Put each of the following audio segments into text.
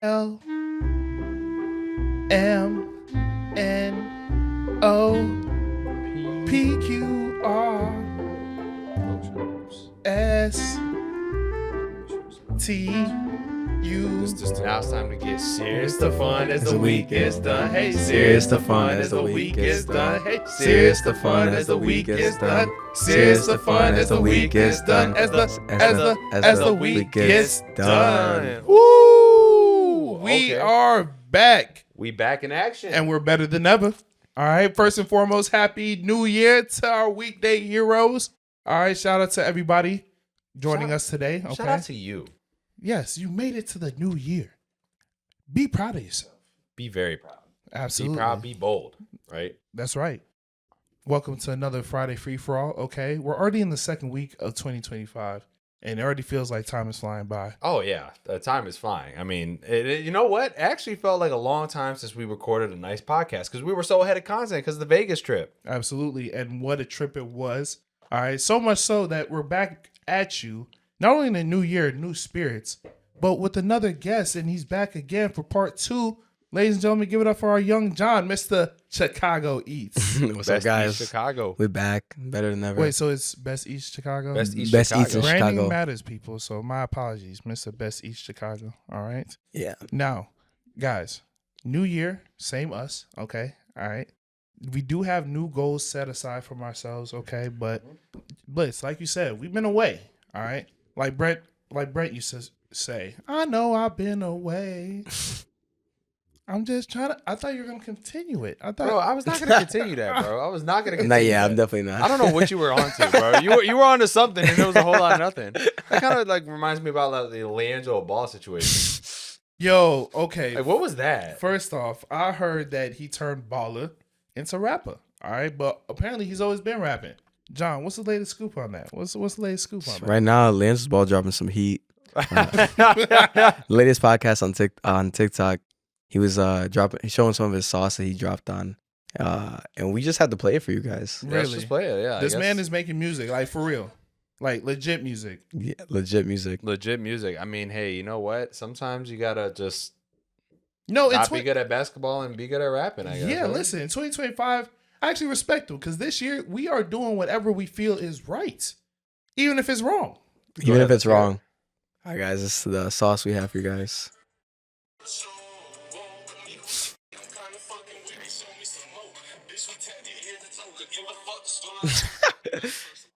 Now it's time to get serious. The fun as the week is done. Hey, serious. The fun as the week is done. Hey, serious. The fun as the week is done. Serious. The fun as the week is done. As the week gets done. Woo! We are back. We back in action. And we're better than ever. All right. First and foremost, happy New Year to our weekday heroes. All right. Shout out to everybody joining us today. Okay. Shout out to you. Yes, you made it to the new year. Be proud of yourself. Be very proud. Absolutely. Be proud, be bold, right? That's right. Welcome to another Friday Free-for-All. Okay, we're already in the second week of 2025, and it already feels like time is flying by. Oh, yeah. The time is flying. I mean, you know what? It actually felt like a long time since we recorded a nice podcast because we were so ahead of content because of the Vegas trip. Absolutely, and what a trip it was. All right, so much so that we're back at you. Not only in the new year, new spirits, but with another guest, and he's back again for part 2. Ladies and gentlemen, give it up for our young John, Mr. Chicago Eats. What's up, guys? Chicago. We're back, better than ever. Wait, so it's Best East Chicago? Best East Branding Chicago. matters, people, so my apologies, Mr. Best East Chicago, all right? Yeah. Now, guys, new year, same us, okay? All right? We do have new goals set aside from ourselves, okay? But, Blitz, like you said, we've been away, all right? Like Brent used to say, I know I've been away. I'm just trying to. I thought you were gonna continue it. Bro, I was not gonna continue that, bro. I was not gonna continue. Nah, yeah, that. I'm definitely not. I don't know what you were onto, bro. You were onto something, and it was a whole lot of nothing. That kind of like reminds me about like, the Leandro Ball situation. Yo, okay. Like, what was that? First off, I heard that he turned baller into rapper. All right, but apparently he's always been rapping. John, what's the latest scoop on that? What's the latest scoop on that? Right now, Lance's Ball dropping some heat. Latest podcast on TikTok, he was showing some of his sauce that he dropped on, and we just had to play it for you guys. Really? Let's just play it. Yeah. This man is making music, like for real, like legit music. Yeah, legit music. Legit music. I mean, hey, you know what? Sometimes you gotta just be good at basketball and be good at rapping. I guess. Yeah, right? listen, in 2025. I actually respect him because this year we are doing whatever we feel is right, even if it's wrong. Even if it's wrong. All right, guys, this is the sauce we have for you guys.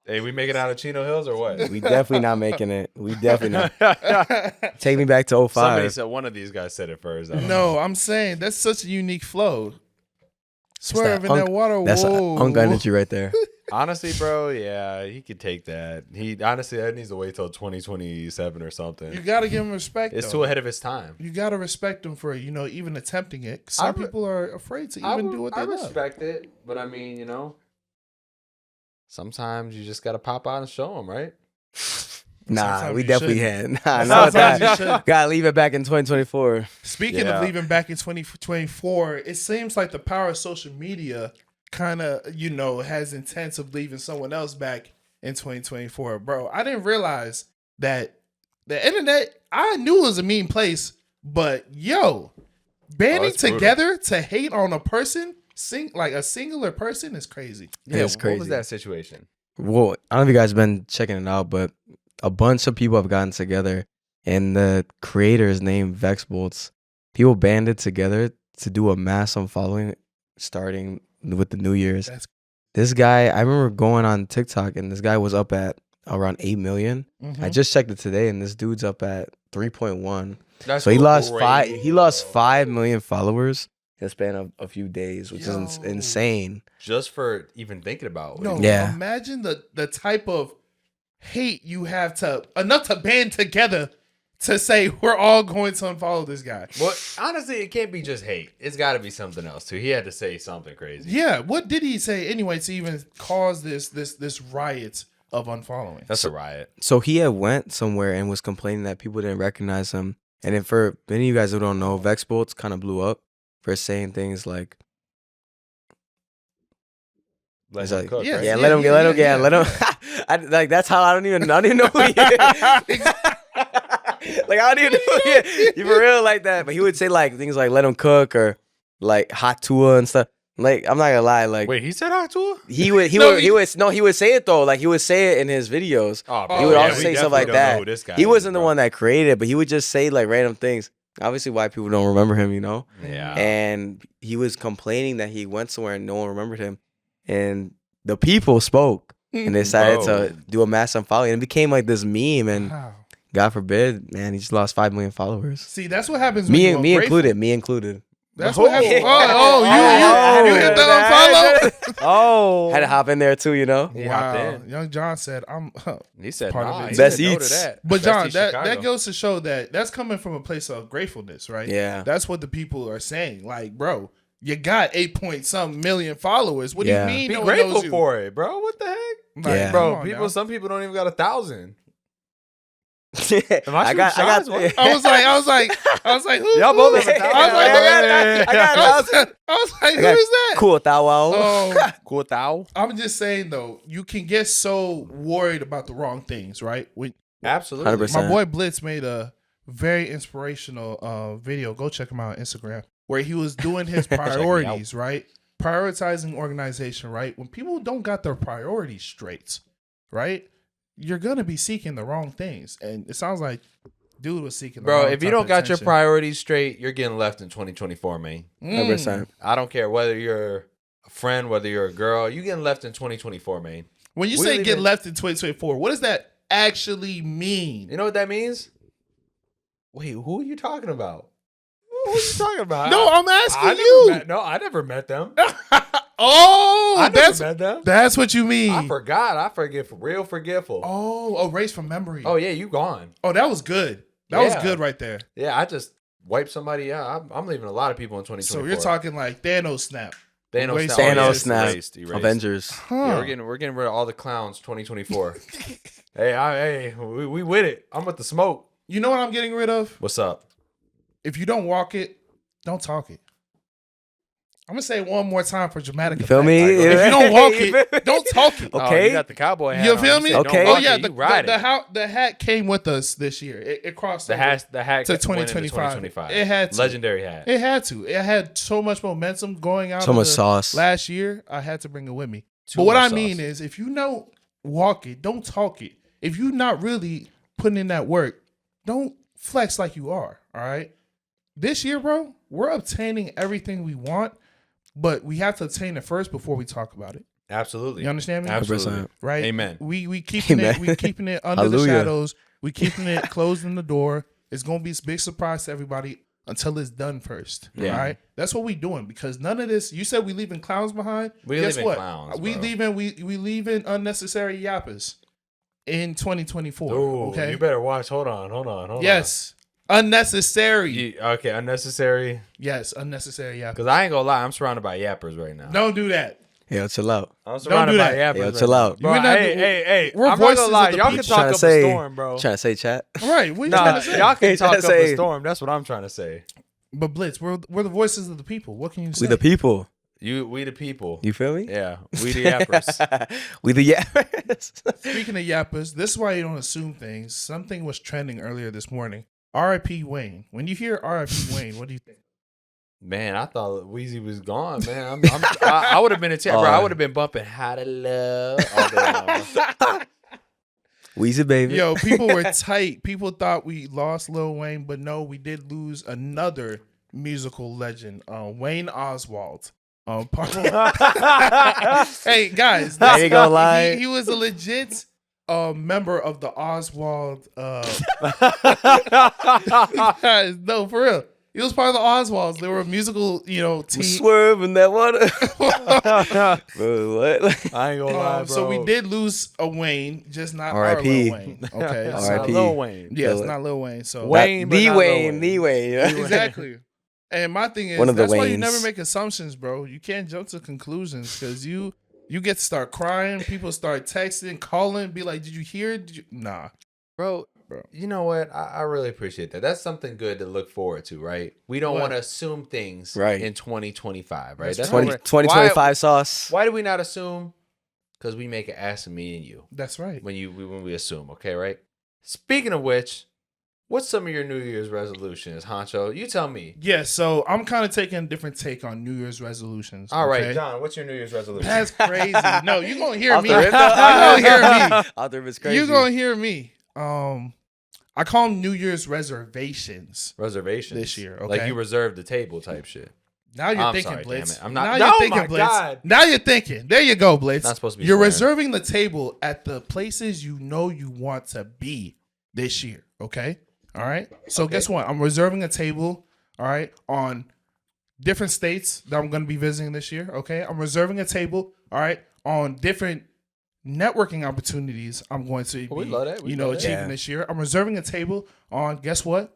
Hey, we make it out of Chino Hills or what? We definitely not making it. We definitely not. Take me back to 05. Somebody said one of these guys said it first. No, I'm saying that's such a unique flow. Swerve in that water. That's whoa. Unk energy right there. Honestly, bro, yeah, he could take that. That needs to wait till 2027 or something. You gotta give him respect. It's though. too ahead of his time. You gotta respect him for even attempting it. Some people are afraid to even do what they love. I respect it, but I mean, sometimes you just gotta pop out and show them, right? Nah, Sometimes we you definitely shouldn't. had. Sometimes you should. Gotta leave it back in 2024. Speaking of leaving back in 2024, it seems like the power of social media kind of, has intents of leaving someone else back in 2024. Bro, I didn't realize that the internet, I knew it was a mean place, but banding together to hate on a person, like a singular person, is crazy. Yeah, it's crazy. What was that situation? Well, I don't know if you guys have been checking it out, but a bunch of people have gotten together, and the creators named VexBolts. People banded together to do a mass unfollowing starting with the New Year's. This guy, I remember going on TikTok, and this guy was up at around 8 million. Mm-hmm. I just checked it today, and this dude's up at 3.1. That's so he lost crazy, 5 million followers in the span of a few days, which is insane. Just for even thinking about it. No, yeah. Imagine the type of hate you have enough to band together to say we're all going to unfollow this guy. Well, honestly, it can't be just hate. It's got to be something else too. He had to say something crazy. Yeah, what did he say anyway to even cause this riot of unfollowing? That's a riot. So he had went somewhere and was complaining that people didn't recognize him. And then for many of you guys who don't know, VexBolts kind of blew up for saying things like, Let him cook, right? let him. That's how I don't even know who he is. Like I don't even know. You for real like that. But he would say like things like let him cook or like hot tua and stuff. Like I'm not gonna lie, like Wait, he said hot tour? he would he would say it though. Like he would say it in his videos. Oh, He would yeah, also we say stuff like definitely don't know that. who this guy He is, wasn't the bro. one that created it, but he would just say like random things. Obviously, white people don't remember him, you know. Yeah. And he was complaining that he went somewhere and no one remembered him, and the people spoke and they decided Bro. to do a mass unfollowing. And it became like this meme, and Wow. God forbid, man, he just lost 5 million followers. See, that's what happens. When you're Me ungrateful. included. That's what happens. Oh, You hit the unfollow. Oh. Had to hop in there too, you know. He hopped Wow. in. Young John said, "I'm." He said, Part of nah, it. he Best said no to eats. that. But Best John, Eats that Chicago. goes to show that that's coming from a place of gratefulness, right? Yeah. That's what the people are saying. Like, bro, you got 8-point-some million followers. What do Yeah. you mean? Be no one grateful knows you? for it, bro. What the heck? Like, Yeah. come Bro, on people. now. Some people don't even got 1,000. I got. I was like, who? Y'all both have 1,000. I was like, I got I was like, who I got is that? cool Tawao. Oh, Cool thou. I'm just saying though, you can get so worried about the wrong things, right? Absolutely. 100%. My boy Blitz made a very inspirational video. Go check him out on Instagram, where he was doing his me out. priorities, right? Prioritizing organization, right? When people don't got their priorities straight, right? You're gonna be seeking the wrong things, and it sounds like dude was seeking. The Bro, wrong if you type don't of got your attention. priorities straight, you're getting left in 2024, man. 100%. I don't care whether you're a friend, whether you're a girl, you getting left in 2024, man. When you We say live get in- left in 2024, what does that actually mean? You know what that means? Wait, who are you talking about? Who are you talking about? No, I'm asking I you. never met, no, I never met them. Oh, I never that's met them. that's what you mean. I forgot. I forget. Real forgetful. Oh, erase from memory. Oh yeah, you gone. Oh, that was good. That was Yeah. good right there. Yeah, I just wiped somebody out. I'm leaving a lot of people in 2024. So you're talking like Thanos snap. Thanos Waste- snap. Thanos Erased, snap. erased. Avengers. Huh. Yeah, we're getting rid of all the clowns 2024. hey, we with it. I'm with the smoke. You know what I'm getting rid of? What's up? If you don't walk it, don't talk it. I'm gonna say it one more time for dramatic You feel effect. me? If you don't walk it, don't talk it. Okay. Oh, you got the cowboy hat. You on. feel me? said don't Okay. Oh walk yeah, it, the you ride it. the hat came with us this year. It crossed The over hat to went into 2025. It had to. legendary hat. It had to. It had so much momentum going out. So of much the sauce. Last year, I had to bring it with me. Too But what much I mean sauce. is, if you don't walk it, don't talk it. If you're not really putting in that work, don't flex like you are. All right. This year, bro, we're obtaining everything we want, but we have to obtain it first before we talk about it. Absolutely. You understand me? Absolutely. 100%. Right? Amen. We keeping Amen. it. We keeping it under the Hallelujah. shadows. We keeping it closing the door. It's gonna be a big surprise to everybody until it's done first. Yeah. All right. That's what we doing because none of this. You said we leaving clowns behind. We Guess leaving what? clowns, We bro. leaving. We leaving unnecessary yappers in 2024. Ooh, okay. you better watch. Hold on. Yes. Unnecessary. Okay, unnecessary. Yes. Unnecessary yappers. Because I ain't gonna lie, I'm surrounded by yappers right now. Don't do that. Yeah, chill out. I'm surrounded do by that. yappers. Yo, right chill now. out. Bro, We're not- hey. we're I'm not voices gonna lie. of the Y'all people. can talk Trying up to a say- storm, bro. Trying to say chat. Right. What you Nah, trying to say? y'all can talk Trying up to say- a storm. That's what I'm trying to say. But Blitz, we're the voices of the people. What can you say? We the people. We the people. You feel me? Yeah, we the yappers. We the yappers. Speaking of yappers, this is why you don't assume things. Something was trending earlier this morning. R.I.P. Wayne. When you hear R.I.P. Wayne, what do you think? Man, I thought Weezy was gone, man. I would have been a bro. I would have been bumping "How to Love" all day long. Weezy baby. Yo, people were tight. People thought we lost Lil Wayne, but no, we did lose another musical legend, Wayne Oswald. Hey guys, I ain't gonna lie. he was a legit member of the Oswald. Guys, no, for real. He was part of the Oswalds. They were a musical, team. Swerving that water. Bro, what? I ain't gonna lie, bro. So we did lose a Wayne, just not our R.I.P.. Lil Wayne. Okay, It's R.I.P.. not Lil Wayne. Yeah, it's Lil- not Lil Wayne. So Wayne, but the not Lil Wayne, the Wayne. Yeah. exactly. And my thing is, One of the that's why you Waynes. never make assumptions, bro. You can't jump to conclusions because you get to start crying. People start texting, calling, be like, "Did you hear? Did you?" Nah, Bro, Bro. you know what? I really appreciate that. That's something good to look forward to, right? We don't What? want to assume things Right. in 2025, right? That's That's right. what 2025 sauce. Why do we not assume? Because we make an ass of me and you that's right. when we assume, okay, right? Speaking of which, What's some of your New Year's resolutions, Honcho? You tell me. Yeah, so I'm kind of taking a different take on New Year's resolutions. All right, okay? John, what's your New Year's resolution? That's crazy. No, you gonna hear Off me. the You rip, though? gonna hear me. Off the rip is crazy. You gonna hear me. I call them New Year's reservations. Reservations This year, like okay? you reserved the table type shit. Now you're I'm thinking, sorry, Blitz. damn it. I'm not- Now No, you're thinking, my Blitz. God. Now you're thinking. There you go, Blitz. Not supposed to be You're swearing. reserving the table at the places you know you want to be this year. Okay. All right. So guess what? I'm reserving a table. All right, on different states that I'm going to be visiting this year. Okay. I'm reserving a table. All right, on different networking opportunities I'm going to be, we love that. We you know, love that. achieving Yeah. this year. I'm reserving a table on, guess what?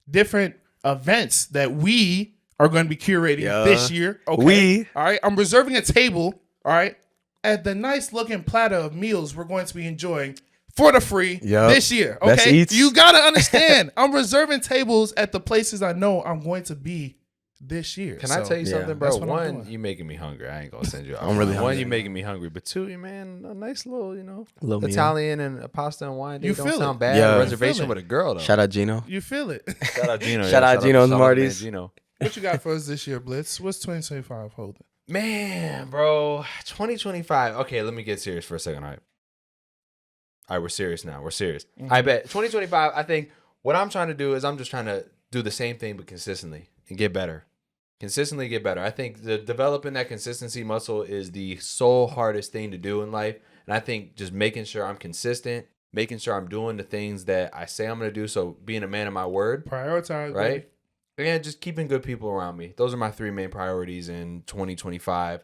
Different events that we are going to be curating Yeah. this year. Okay. We. All right. I'm reserving a table. All right. At the nice looking platter of meals we're going to be enjoying for the free Yup. this year. Best Okay. eats. You got to understand. I'm reserving tables at the places I know I'm going to be this year. Can I tell you yeah, something, bro? that's what I'm One, doing. you making me hungry. I ain't gonna send you. I'm really One, hungry. you making me hungry, but two, man, a nice little, Little meal. Italian and a pasta and wine. You They don't feel sound it. bad. Yeah. Reservation You feel with a girl though. Shout out Gino. You feel it. Shout out Gino. Shout out Gino and shout out Marty's. man Gino. What you got for us this year, Blitz? What's 2025 holding? Man, bro, 2025. Okay, let me get serious for a second. All right, we're serious now. We're serious. I bet 2025. I think what I'm trying to do is I'm just trying to do the same thing but consistently and get better. Consistently get better. I think developing that consistency muscle is the sole hardest thing to do in life. And I think just making sure I'm consistent, making sure I'm doing the things that I say I'm going to do. So being a man of my word, Prioritize, right? baby. And just keeping good people around me. Those are my three main priorities in 2025.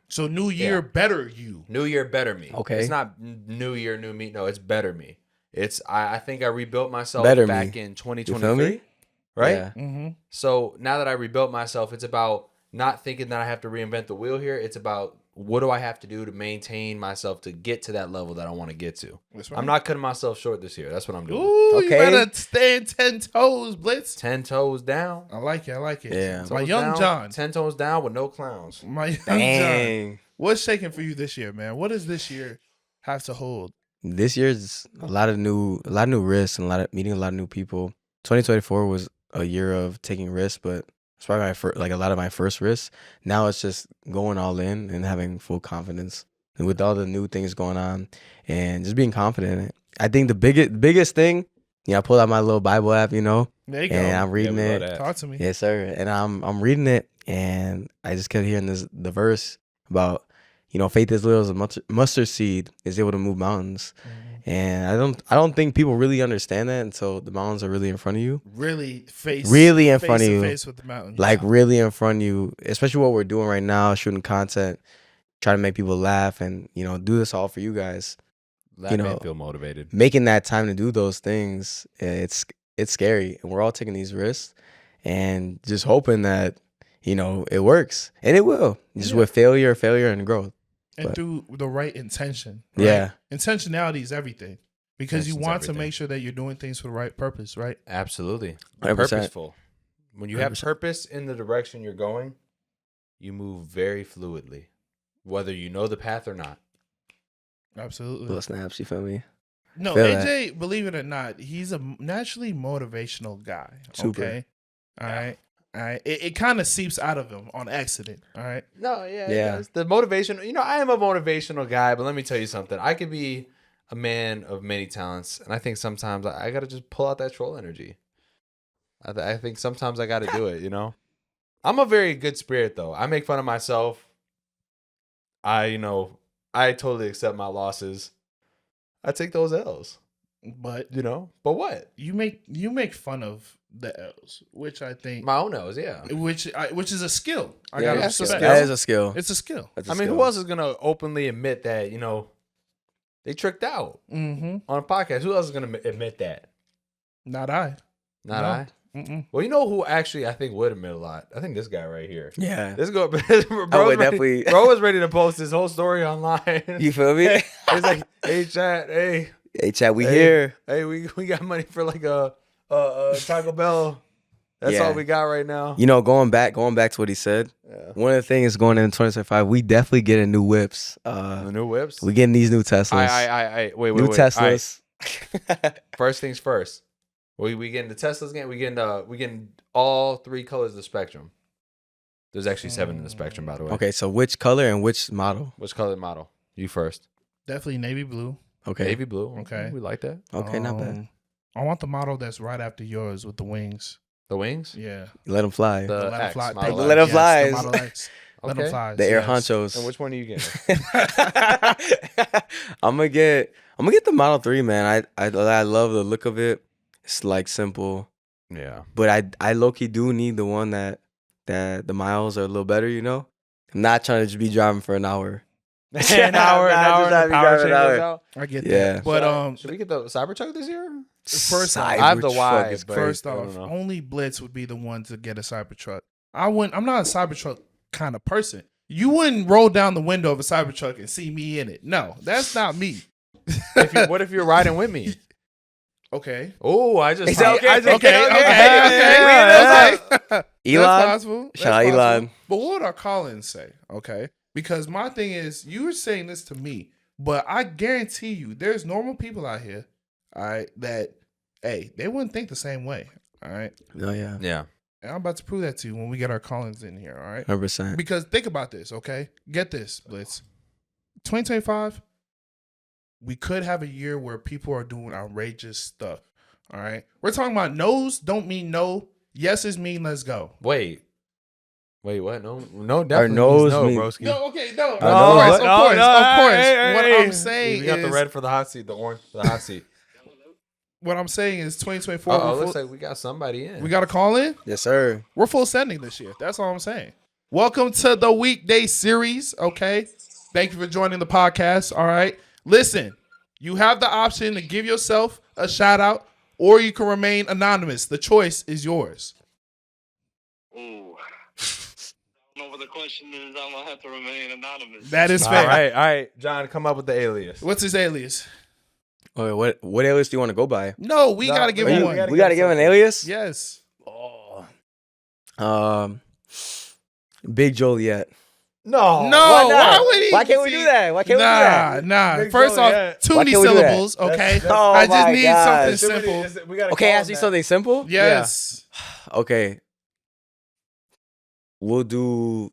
So new year, Yeah. better you. New year, better me. Okay. It's not new year, new me. No, it's better me. It's I think I rebuilt myself Better back me. in You 2023. feel me? Right? Yeah. Mm-hmm. So now that I rebuilt myself, it's about not thinking that I have to reinvent the wheel here. It's about what do I have to do to maintain myself to get to that level that I want to get to. That's right. I'm not cutting myself short this year. That's what I'm doing. Ooh, you Okay. better stand 10 toes, Blitz. 10 toes down. I like it. I like it. Yeah. My Toes young down, John. 10 toes down with no clowns. My young John. Dang. What's shaking for you this year, man? What does this year have to hold? This year's a lot of new risks and meeting a lot of new people. 2024 was a year of taking risks, but it's probably a lot of my first risks. Now it's just going all in and having full confidence, and with all the new things going on, and just being confident in it. I think the biggest thing, I pulled out my little Bible app, There you and go. I'm reading we love it. that. Talk to me. Yes, sir. And I'm reading it, and I just kept hearing the verse about, faith as little as a mustard seed is able to move mountains. And I don't think people really understand that until the mountains are really in front of you. Really face Really in front of to you. face with the mountain. Like really in front of you, especially what we're doing right now, shooting content, trying to make people laugh and, do this all for you guys. That man feel motivated. Making that time to do those things, it's scary. And we're all taking these risks and just hoping that, it works. And it will. Just with failure and growth. and but- through the right intention. Right? Yeah. Intentionality is everything because you Intention's want to everything. make sure that you're doing things for the right purpose, right? Absolutely. 100%. Purposeful. When you have 100%. purpose in the direction you're going, you move very fluidly, whether you know the path or not. Absolutely. Little snaps, you feel me? No, Feel AJ, believe it or not, he's a naturally motivational guy. Super. Okay. All right. All right. It kind of seeps out of him on accident. All right. No, yeah. Yeah. It's the motivation. I am a motivational guy, but let me tell you something. I could be a man of many talents, and I think sometimes I got to just pull out that troll energy. I think sometimes I got to do it, I'm a very good spirit, though. I make fun of myself. I totally accept my losses. I take those L's, But But what? you make fun of the L's, which I think My own L's, yeah. which is a skill. I Yeah, gotta that's a respect. skill. That is a skill. It's a skill. That's a I mean, skill. who else is going to openly admit that, they tricked out Mm-hmm. on a podcast? Who else is going to admit that? Not I. Not No. I. Mm-mm. Well, who actually I think would admit a lot? I think this guy right here. Yeah. This go, bro. would definitely- Bro was ready to post his whole story online. You feel me? He's like, "Hey, chat. Hey, Hey, chat, we hey, here. Hey, we got money for like a Taco Bell. That's Yeah. all we got right now." Going back to what he said. Yeah. One of the things going into 2025, we definitely getting new whips. The new whips. We getting these new Teslas. I wait. New Wait. Teslas. All right. First things first. We getting the Tesla's game. We getting all 3 colors of the spectrum. There's actually 7 in the spectrum, by the way. Okay, so which color and which model? Which color model? You first. Definitely navy blue. Okay. Navy blue. Okay. We like that. Okay, not bad. I want the model that's right after yours with the wings. The wings? Yeah. Let them fly. The Let 'em X, fly. Model Let 'em X. fly. The Model X. Let 'em Okay. fly. The air yes. honchos. And which one are you getting? I'm gonna get the Model 3, man. I love the look of it. It's like simple, Yeah. but I low key do need the one that the miles are a little better. You know, I'm not trying to just be driving for an hour. An hour, Just and the not power be chain driving an goes hour. out. I get Yeah. that. But should we get the Cybertruck this year? First off, I have the Cybertruck Y, is but- crazy. first I don't off, know. only Blitz would be the one to get a Cybertruck. I'm not a Cybertruck kind of person. You wouldn't roll down the window of a Cybertruck and see me in it. No, that's not me. What if you're riding with me? Okay. Oh, I just. Is that okay? I just Okay. yeah. That's Elon, possible. shout out That's Elon. possible. But what would our Collins say? Okay. Because my thing is, you were saying this to me, but I guarantee you, there's normal people out here, all right, that, hey, they wouldn't think the same way, all right? Oh yeah, Yeah. And I'm about to prove that to you when we get our Collins in here, all right? 100%. Because think about this, okay? Get this, Blitz. 2025, we could have a year where people are doing outrageous stuff, all right? We're talking about no's don't mean no. Yeses mean let's go. Wait, what? No, definitely nose no, mean- broski. No, okay, no, No, of course. Hey, What hey, I'm saying you got is, the red for the hot seat, the orange for the hot seat. what I'm saying is 2024. Oh, looks like we got somebody in. we got to call in. Yes, sir. We're full sending this year. That's all I'm saying. Welcome to the Weekday series. Okay, thank you for joining the podcast. All right, listen, you have the option to give yourself a shout out, or you can remain anonymous. The choice is yours. Ooh. I don't know what the question is. I'm gonna have to remain anonymous. That is all fair. right, John, come up with the alias. What's his alias? Okay, what alias do you want to go by? No, we gotta give we him gotta- one. We gotta give him an alias. Yes. Big Joliet. No, No, Why not? why would he? Why can't we do that? Why can't we do that? Nah. Big First off, Joliet. too Why many can't we do that? syllables. Okay, That's- Oh I just my need gosh. something simple. We gotta Okay, call ask me him something simple. Yes. Okay, we'll do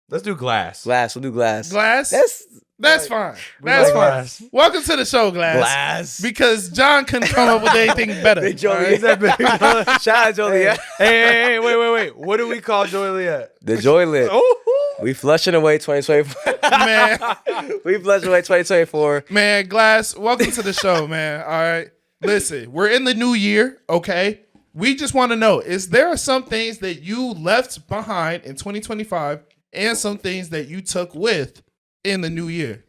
that. Let's do glass. glass. We'll do glass. Glass. That's fine. We That's like fine. glass. Welcome to the show, Glass. glass. Because John couldn't come up with anything better. Big all right? Joliet. Shout out Joliet. Hey, wait. What do we call Joliet? The Joliet. Oh, We flushing away 2024. Man, We flushing away 2024. man, Glass, welcome to the show, man. All right. Listen, we're in the new year, okay? We just want to know, is there some things that you left behind in 2025 and some things that you took with in the new year?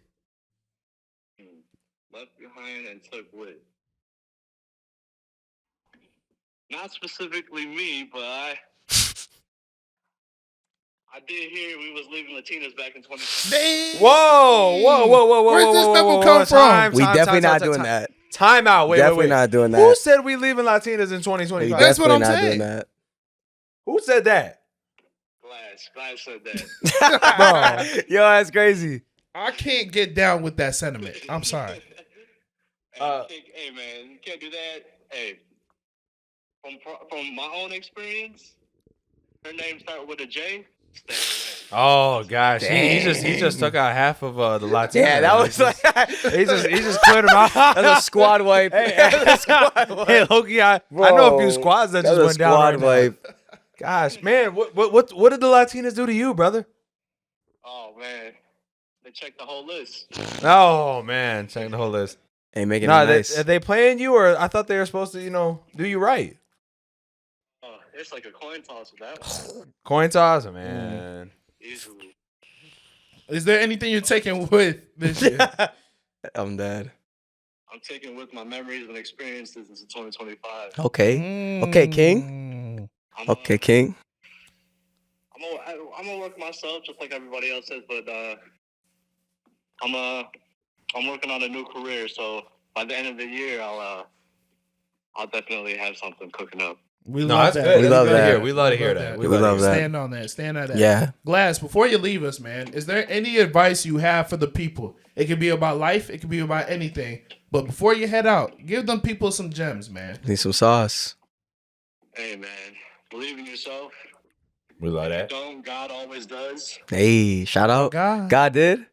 Left behind and took with. Not specifically me, but I did hear we was leaving Latinas back in 2020. Dang. whoa. Where's this number come from? We definitely not doing that. Time out. Wait. Definitely not doing Who that. said we leaving Latinas in We 2025? That's what definitely I'm not saying. doing that. Who said that? Glass said that. Bro, yo, that's crazy. I can't get down with that sentiment. I'm sorry. Hey man, you can't do that. Hey, from my own experience, her name started with a J. Stay away. Oh gosh, he Dang. just took out half of the Latinas. Yeah, that was like he just cleared them out. that's a squad wipe. Hey, hey, Loki, I know a few squads that That's just a went down squad right now. wipe. Gosh, man, what did the Latinas do to you, brother? Oh man, they checked the whole list. Oh man, checking the whole list. Hey, making Nah, it nice. are they playing you, or I thought they were supposed to, do you right? Oh, it's like a coin toss with that one. Coin toss, man. Easily. Is there anything you're taking with this year? I'm dead. I'm taking with my memories and experiences into 2025. Okay. Okay, King. I'm, Okay, King. I'm gonna work myself just like everybody else is, but I'm working on a new career. So by the end of the year, I'll definitely have something cooking up. We No, love that's that. good. We That's love good to that. hear. We love to hear that. We love that. Stand on that. Stand on that. Yeah. Glass, before you leave us, man, is there any advice you have for the people? It could be about life. It could be about anything. But before you head out, give them people some gems, man. Need some sauce. Hey, man. Believe in yourself. We love that. Don't. God always does. Hey, shout out. God. God did.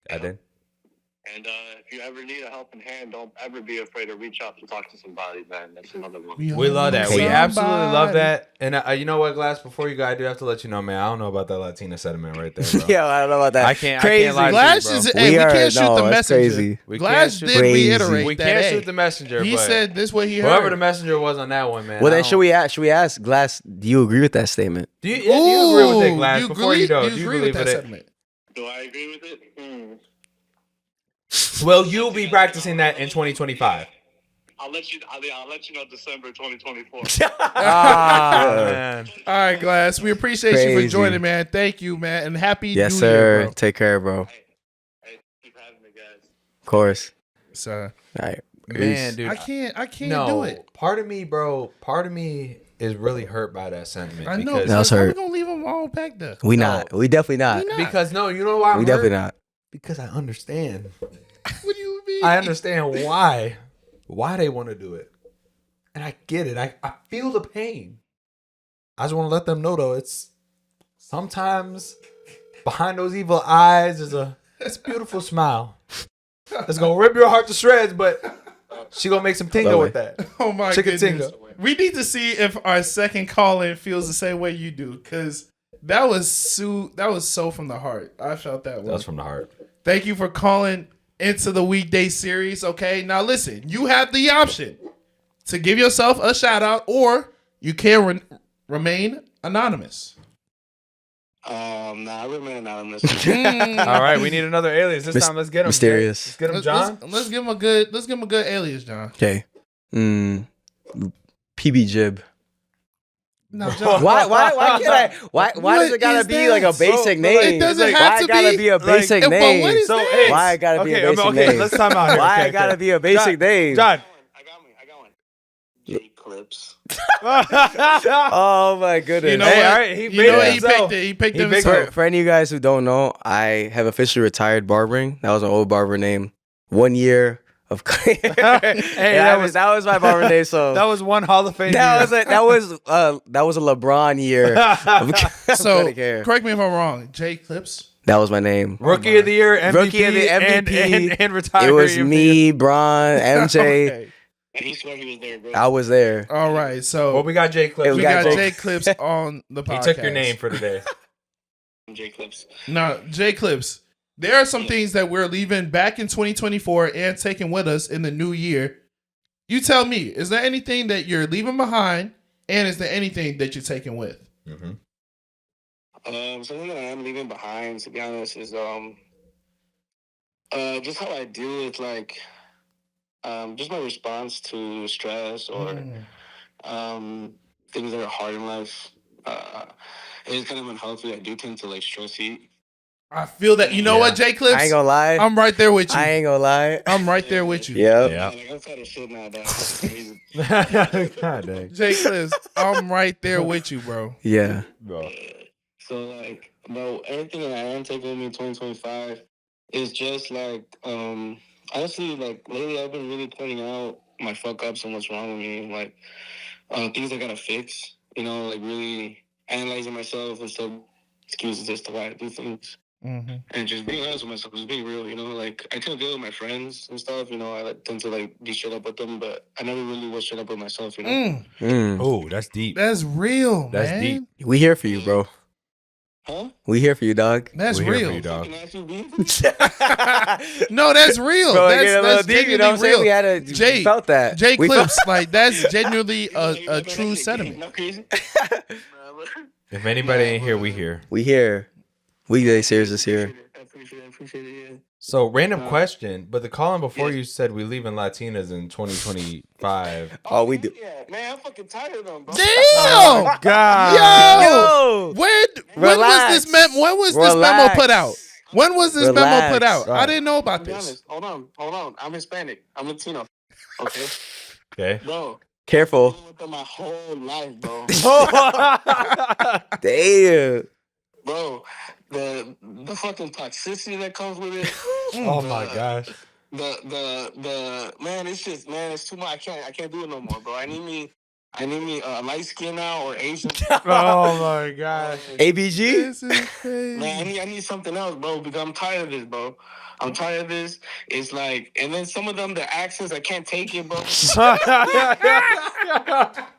I did. And if you ever need a helping hand, don't ever be afraid to reach out to talk to somebody, man. That's another one. We love that. We absolutely love that. And you know what, Glass? Before you go, I do have to let you know, man. I don't know about that Latina sentiment right there, bro. Yeah, I don't know about that. I can't Crazy. lie to you, Glass bro. is. Hey, we can't shoot the that's messenger. crazy. We Glass can't did shoot- Crazy. reiterate We that. can't hey, shoot the messenger. He but said this what he heard. whoever the messenger was on that one, man. Well, I then don't- should we ask Glass? Do you agree with that statement? Do you agree with it, Ooh, Glass? do you Before agree- you go, do do you agree with believe that in it? sentiment? Do I agree with it? Well, you'll be practicing that in 2025. I'll let you know December 2024. Man. All right, Glass. We appreciate you for Crazy. joining, man. Thank you, man, and happy Yes, New sir. Year, bro. Take care, bro. Hey, keep having me, guys. Of course. So All right. Man, dude. I can't no, do it. part of me, bro, is really hurt by that sentiment. I know. Because, That was How we hurt. gonna leave them all back there? We No. not. We definitely not. We not. because no, you know why I'm We hurt? definitely not. Because I understand. What do you mean? I understand why they want to do it. And I get it. I feel the pain. I just want to let them know, though, it's sometimes behind those evil eyes is a beautiful smile. It's going to rip your heart to shreds, but she going to make some tinga Love with it. that. Oh my Chicken goodness. tinga. We need to see if our second call-in feels the same way you do, because that was so from the heart. I felt that one. That's from the heart. Thank you for calling into the Weekday series. Okay, now listen, you have the option to give yourself a shout out, or you can remain anonymous. Nah, I remain anonymous. All right, we need another alias. This time, let's get him. Mysterious. Let's get him, John. Let's give him a good. Let's give him a good alias, John. Okay. PB Jib. No, John. Why can't I? Why does it gotta is be that? like a basic It name? doesn't Why have it to gotta be? be a basic But name? what is So, that? hey, Why it gotta be a okay, basic okay, name? let's time out here. Why Okay, it gotta okay. be a basic name? John. I got one. J-Clips. Oh my goodness. You know Hey, what? all right, he you made know it he himself. picked it. He picked He it picked himself. For any of you guys who don't know, I have officially retired barbering. That was an old barber name. 1 year of Hey, that was my barber name. So That was one Hall of Fame. that year. was a LeBron year. Of So cutting hair. correct me if I'm wrong. J Clips. That was my name. Rookie of the year, MVP, Rookie of the MVP. and retiree. It was of the year. me, Bron, MJ. Okay. He swore he was there, bro. I was there. All right. So Well, we got Jay Clips. Hey, we got got Jake. J Clips on the He podcast. took your name for today. J-Clips. Now, J Clips, there are some things that we're leaving back in 2024 and taking with us in the new year. You tell me, is there anything that you're leaving behind, and is there anything that you're taking with? Mm-hmm. Something that I am leaving behind, to be honest, is just how I deal with like just my response to stress or things that are hard in life. It is kind of unhealthy. I do tend to like stress eat. I feel that. You know Yeah. what, J Clips? I ain't gonna lie. I'm right there with you. I ain't gonna lie. I'm right there with you. Yep. Yeah. Like I'm fat as shit now, dog. That's crazy. God dang. J Clips, I'm right there with you, bro. Yeah. Bro. So like, bro, everything that I am taking with me in 2025 is just like, honestly, like lately I've been really pointing out my fuck ups and what's wrong with me, like things I gotta fix. You know, like really analyzing myself and stuff, excuses as to why I do things, and just being honest with myself, just being real. You know, like I tend to deal with my friends and stuff. You know, I like tend to like be straight up with them, but I never really was straight up with myself. You know. Oh, that's deep. That's real, That's man. deep. We here for you, bro. Huh? We here for you, dog. That's We're here for real. you, dog. Fucking actually be? No, that's real. Bro, that's get a little deep, you know what I'm saying? real. We had a Jay, felt that. J We Clips, like that's genuinely a Like, true that's sentiment. Not crazy. If anybody ain't here, we here. We here. Weekday series is here. I appreciate it. Yeah. So, random question, but the calling before you said we leaving Latinas in 2025. Oh, we do. Yeah, man, I'm fucking tired of them, bro. Damn! God. Yo! When Relax. was this memo Relax. put out? When was this memo put out? Relax. I didn't know about To be this. honest, hold on. I'm Hispanic. I'm Latino. Okay, Okay. bro. Careful. I've been with them my whole life, bro. Damn. Bro, the fucking toxicity that comes with it. Oh my gosh. The man, it's just it's too much. I can't do it no more, bro. I need me light skin now or Asian. Oh my gosh. ABG? This is crazy. Man, I need something else, bro, because I'm tired of this, bro. I'm tired of this. It's like, and then some of them, the accents, I can't take it, bro.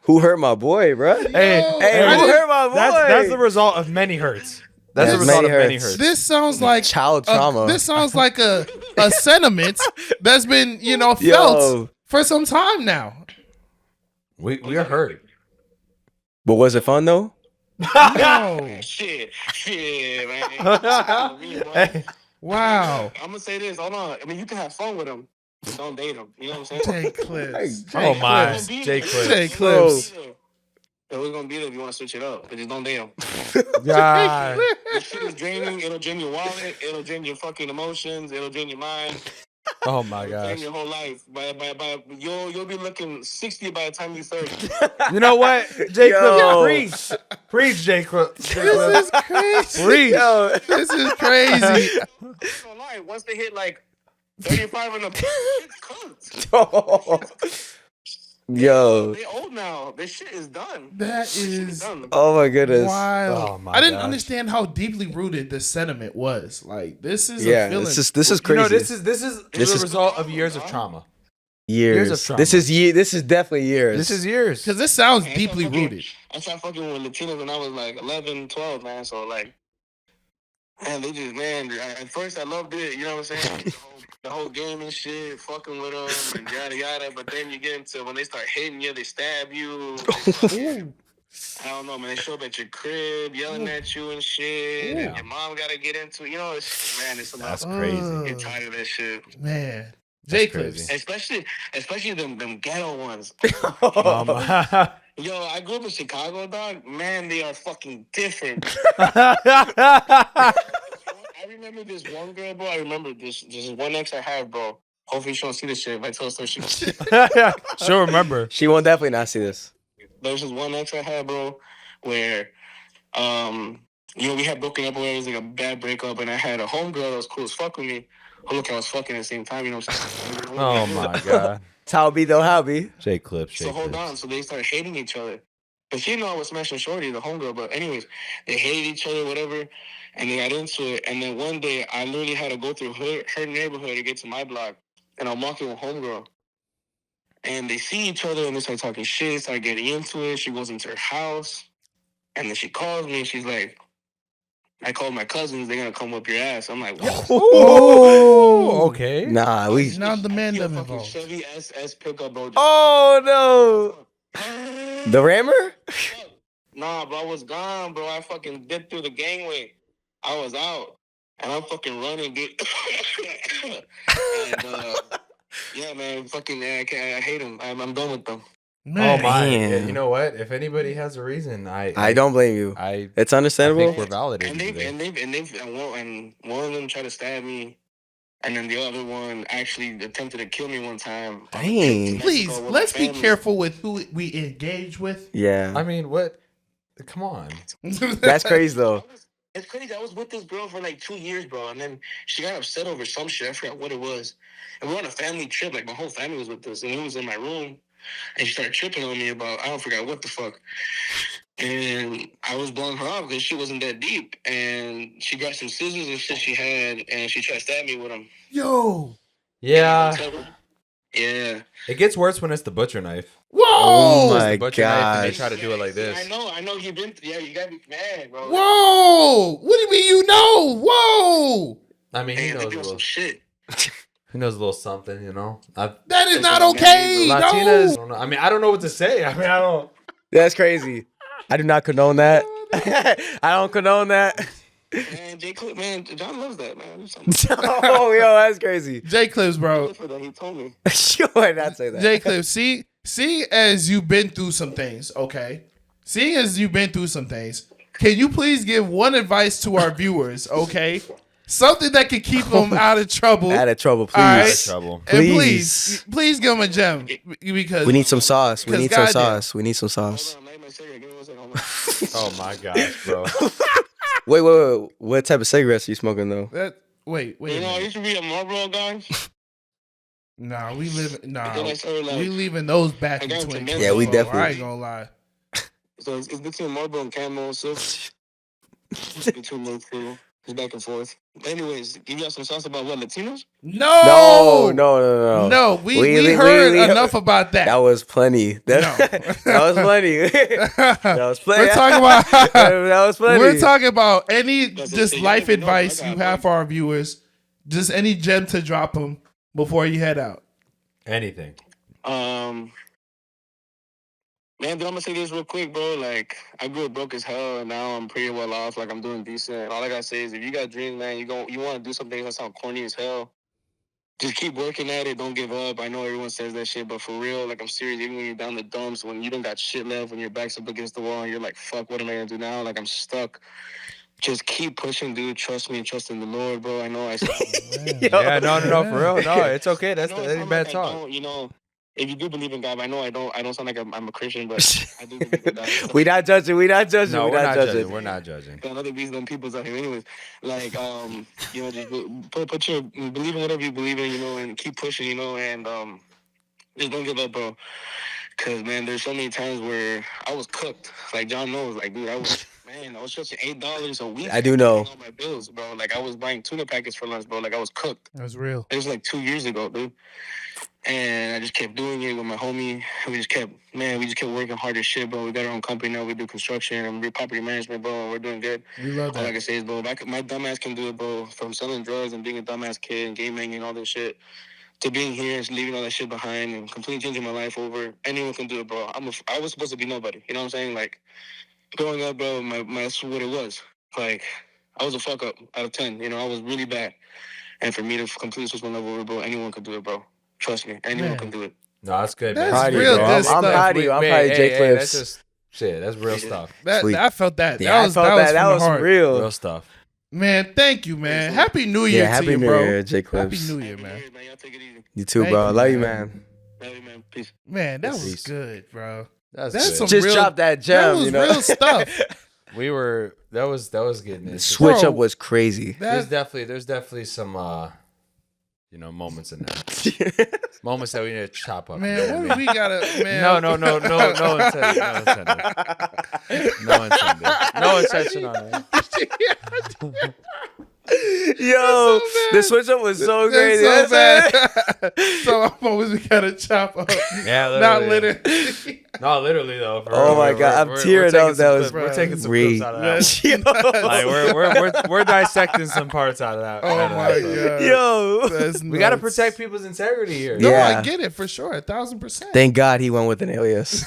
Who hurt my boy, bro? Hey, Yo, Hey, who hurt my boy? that's the result of many hurts. That's the Yes, result many of many hurts. hurts. This sounds like Child trauma. This sounds like a sentiment that's been felt Yo. for some time now. We are hurt. But was it fun though? Yo, Shit, man. Me, bro. Hey, wow. I'm gonna say this. Hold on. I mean, you can have fun with them, but don't date them. You know what I'm saying? Jay Clips. oh my, Clips. Jay Clips. Jay Clips. It was gonna be there if you want to switch it up, but just don't date them. God. This shit is draining. It'll drain your wallet. It'll drain your fucking emotions. It'll drain your mind. Oh my It'll drain gosh. your whole life. By you'll be looking 60 by the time you're 30. You know what? Jay Yo. Clips, preach, Jay Clips. This is crazy. Preach. Yo. This is crazy. I'm not gonna lie, once they hit like 35 and up, it's cooked. Yo. They old now. This shit is done. That This shit is done. Oh my goodness. wild. Oh my I didn't gosh. understand how deeply rooted the sentiment was. Like this is Yeah, a feeling. this is You crazy. know, this is This the is- result of years of trauma. years. of trauma. This is definitely years. This is years. because this sounds Man, deeply rooted. I started fucking with Latinos when I was like 11, 12, man. So like, man, they just, man. At first I loved it. You know what I'm saying? The whole game and shit, fucking with them and yada yada. But then you get into when they start hitting you, they stab you. I don't know, man. They show up at your crib, yelling at you and shit. And your mom gotta get into it. You know, it's a lot. That's crazy. Get tired of that shit. Man, Jay crazy. Clips. Especially them ghetto ones. My- Yo, I grew up in Chicago, dog. Man, they are fucking different. I remember this one girl, bro. I remember this one ex I had, bro. Hopefully she don't see this shit. If I tell her she She'll remember. She won't definitely not see this. there was this one ex I had, bro, where we had broken up, where it was like a bad breakup, and I had a homegirl that was cool as fuck with me. Who look, I was fucking at the same time, you know what I'm saying? Oh my god. How be though? How be? Jay Clips. So hold on. So they started hating each other. But she didn't know I was smashing Shorty, the homegirl. But anyways, they hated each other, whatever. And they got into it. And then one day, I literally had to go through her neighborhood to get to my block. And I'm walking with homegirl. And they see each other and they start talking shit, start getting into it. She goes into her house. And then she calls me and she's like, I called my cousins. They're going to come up your ass. I'm like, what? Oh, okay. Nah, we. Now the man She a them fucking involved. Chevy SS pickup, bro. Oh no! The rammer? Nah, bro, I was gone, bro. I fucking dipped through the gangway. I was out. And I'm fucking running, dude. And, yeah, man, fucking, I hate them. I'm done with them. Man. Oh my! Man. Yeah, you know what? If anybody has a reason, I don't blame you. I It's think understandable. we're validated. And today. one of them tried to stab me. And then the other one actually attempted to kill me one time. Dang. Please, let's be careful with who we engage with. Yeah, I mean, what? Come on. that's crazy though. It's crazy. I was with this girl for like 2 years, bro. And then she got upset over some shit. I forgot what it was. And we were on a family trip. Like, my whole family was with us. And he was in my room. And she started tripping on me about, I don't forget what the fuck. And I was blowing her off because she wasn't that deep. And she got some scissors and shit she had. And she tried to stab me with them. Yo. Yeah, Yeah. it gets worse when it's the butcher knife. Whoa. Oh It's my the butcher knife, and they gosh. try to do it like this. I know you've been through. Yeah, you gotta be mad, bro. Whoa. What do you mean you know? Whoa. I mean, he Hey, they knows a doing some little. shit. He knows a little something, you know. That is not okay. Latinas. I No. don't know. I mean, I don't know what to say. I mean, I don't. That's crazy. I do not condone that. I don't condone that. Man, J. Clip, man, John loves that, man. Oh, yo, that's crazy. J Clips, bro. For that, he told me. You would not say that. J Clips, see as you've been through some things, okay? Seeing as you've been through some things, can you please give one advice to our viewers, okay? Something that can keep him out of trouble. Out of trouble, please. All right? Out of trouble. And please give him a gem because We need some sauce. We need some goddamn. sauce. We need some sauce. Hold on, light my cigarette. Give me 1 second. Hold on. Oh my gosh, bro. Wait. What type of cigarettes are you smoking though? Wait. You know, I A minute. used to be a Marlboro guy. Nah, we Then I started, like, we leaving those back I in got into 2020. Yeah, we I definitely- ain't gonna lie. So it's between Marlboro and Camel, so between those two. It's back and forth. Anyways, give y'all some sauce about what, Latinos? No, No. We heard enough about that. That was plenty. That was plenty. That was plenty. We're talking about. That was plenty. We're talking about any That's just it. life You never know. advice I got you have for our viewers. Just any gem to drop them before you head out. Anything. Man, dude, I'm gonna say this real quick, bro. Like, I grew up broke as hell, and now I'm pretty well off. Like, I'm doing decent. All I gotta say is, if you got dreams, man, you want to do something that sounds corny as hell. Just keep working at it. Don't give up. I know everyone says that shit, but for real, like, I'm serious. Even when you're down the dumps, when you don't got shit left, when your back's up against the wall, and you're like, fuck, what am I gonna do now? Like, I'm stuck. Just keep pushing, dude. Trust me and trust in the Lord, bro. I know I said Yeah, no, for real. No, it's okay. That's You know, that it's ain't not bad like I talk. don't, you know, if you do believe in God, I know I don't sound like I'm a Christian, but I do believe in God. We not judging. No, We're we're not not judging. judging. We're not judging. Got other reasons people's out here, anyways. Like, you know, just put your believe in whatever you believe in, you know, and keep pushing, you know, and just don't give up, bro. Cause man, there's so many times where I was cooked. Like John knows, like dude, I was stretching $8 a week. I do know. All my bills, bro. Like I was buying tuna packets for lunch, bro. Like I was cooked. That's real. It was like 2 years ago, dude. And I just kept doing it with my homie. We just kept working hard as shit, bro. We got our own company now. We do construction and we do property management, bro. And we're doing good. We love All I that. can say is, bro, my dumbass can do it, bro. From selling drugs and being a dumbass kid and gaming and all this shit to being here and leaving all that shit behind and completely changing my life over. Anyone can do it, bro. I was supposed to be nobody. You know what I'm saying? Like, growing up, bro, that's what it was. Like, I was a fuck up out of 10. You know, I was really bad. And for me to completely switch my level over, bro, anyone can do it, bro. Trust me. Anyone Man. can do it. No, that's good. That's man. Proud of you, real bro. good I'm stuff. proud of you. I'm proud of Jay That's Clips. just shit. That's real stuff. Sweet. I felt that. Yeah, I felt that. That from was the heart. real. Real stuff. Man, thank you, man. Happy New Year Yeah, to happy you, New bro. Year, Jay Happy Clips. New Year, man. Y'all take it easy. You too, Thank bro. you, I love you, man. man. Love you, man. Peace. Man, that was Peace. good, bro. That's That's good. some Just real, dropped that that gem, was you know. real stuff. We were that was getting The it. switch Bro, up was crazy. There's That, definitely some moments in there. Moments that we need to chop up. man, you know what what I we mean? gotta, man. No intended. No intention on it. Yo, so the switch up was so That's crazy. so That's bad. So always we gotta chop up. Yeah, Not literally. literally. No, literally though. for Oh real. my God, I'm we're tearing taking up. some That clips- was we're taking some great. clips out of that one. That's Yo. Like we're dissecting some parts out of that. Oh out of my that clip. god. Yo. That's We got to nuts. protect people's integrity here. No, Yeah. I get it for sure, 1,000%. Thank God he went with an alias.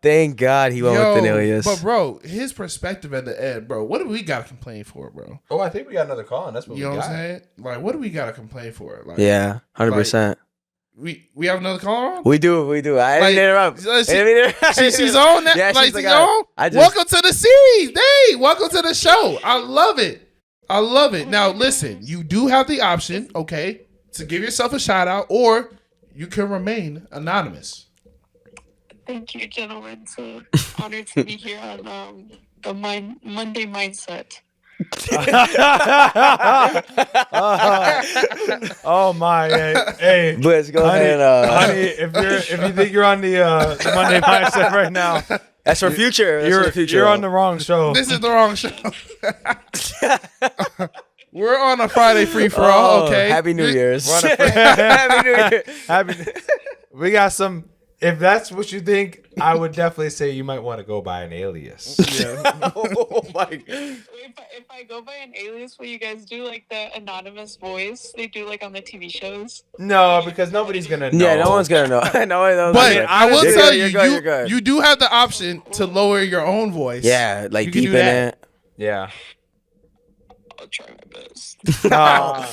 Thank God he went with an alias. But bro, his perspective at the end, bro. What do we got to complain for, bro? Oh, I think we got another call, and that's what You know we what got. I'm saying? Like, what do we got to complain for? Like, Yeah, 100%. we have another caller on. We do. I Like, didn't interrupt. She's on that. Yeah, like she's she's like, on. I just- Welcome to the series. Hey, welcome to the show. I love it. I love it. Now listen, you do have the option, okay, to give yourself a shout out, or you can remain anonymous. Thank you, gentlemen. So honored to be here on the Monday Mindset. Oh my! Hey, Blitz, go honey, ahead. honey, if you think you're on the Monday mindset right now, That's for future. That's for you're future. you're on the wrong show. This is the wrong show. We're on a Friday free for all, Oh, okay? Happy New Year's. We're on a- Happy New Year. We got some. If that's what you think, I would definitely say you might want to go by an alias. Oh my. If I go by an alias, will you guys do like the anonymous voice they do like on the TV shows? No, because nobody's gonna know. Yeah, no one's gonna know. No one knows. But I will You're tell good, you, you're good. you do have the option to lower your own voice. Yeah, like You can deep do in that. it. Yeah. I'll try my best. All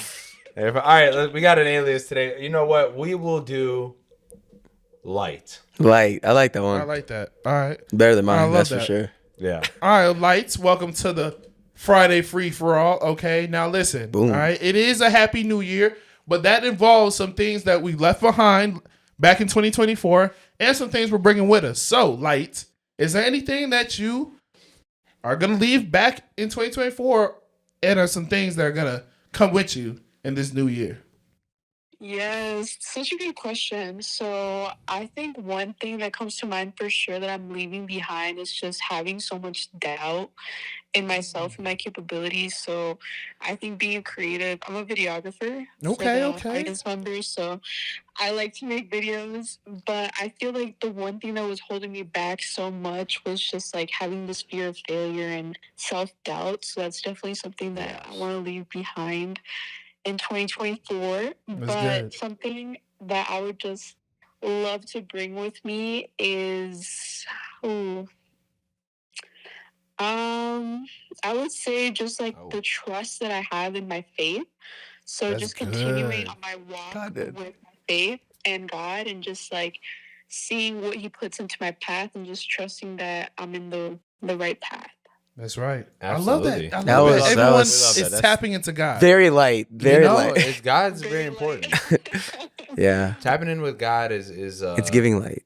right, we got an alias today. You know what? We will do light. Light. I like that I one. like that. All right. Better than I mine, love that's for that. sure. Yeah. All right, Lights, welcome to the Friday free-for-all. Okay, now listen. Boom. All right, it is a happy new year, but that involves some things that we left behind back in 2024 and some things we're bringing with us. So, Light, is there anything that you are going to leave back in 2024 and are some things that are going to come with you in this new year? Yes, such a good question. So I think one thing that comes to mind for sure that I'm leaving behind is just having so much doubt in myself and my capabilities. So I think being creative, I'm a videographer for the audience members, so I like to make videos, but I feel like the one thing that was holding me back so much was just like having this fear of failure and self-doubt. So that's definitely something that I want to leave behind in 2024. But good. something that I would just love to bring with me is I would say just like the trust that I have in my faith. So That's just continuing good. on my walk God, with my faith and God, and just like seeing what He puts into my path and just trusting that I'm in the right path. That's right. Absolutely. I love that. That I love was- that. that Everyone was- is that's- tapping into God. Very light. Very light. It's God's very important. Yeah. Tapping in with God is It's giving light.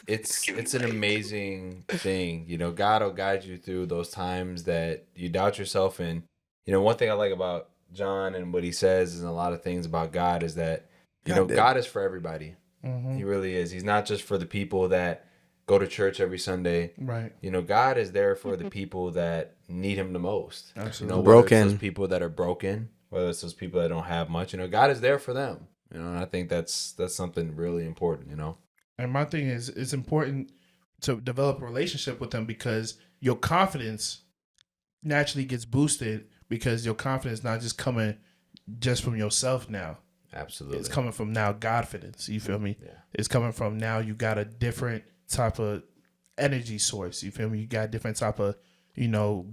it's an amazing thing. You know, God will guide you through those times that you doubt yourself. And you know, one thing I like about John and what he says and a lot of things about God is that God is for everybody. Mhm. He really is. He's not just for the people that go to church every Sunday. Right. You know, God is there for the people that need Him the most. Absolutely. You know, whether Broken. it's those people that are broken, whether it's those people that don't have much. You know, God is there for them. You know, and I think that's something really important. You know. And my thing is, it's important to develop a relationship with them because your confidence naturally gets boosted because your confidence not just coming just from yourself now. Absolutely. It's coming from now Godfidence. You feel me? Yeah. It's coming from now you got a different type of energy source. You feel me? You got a different type of,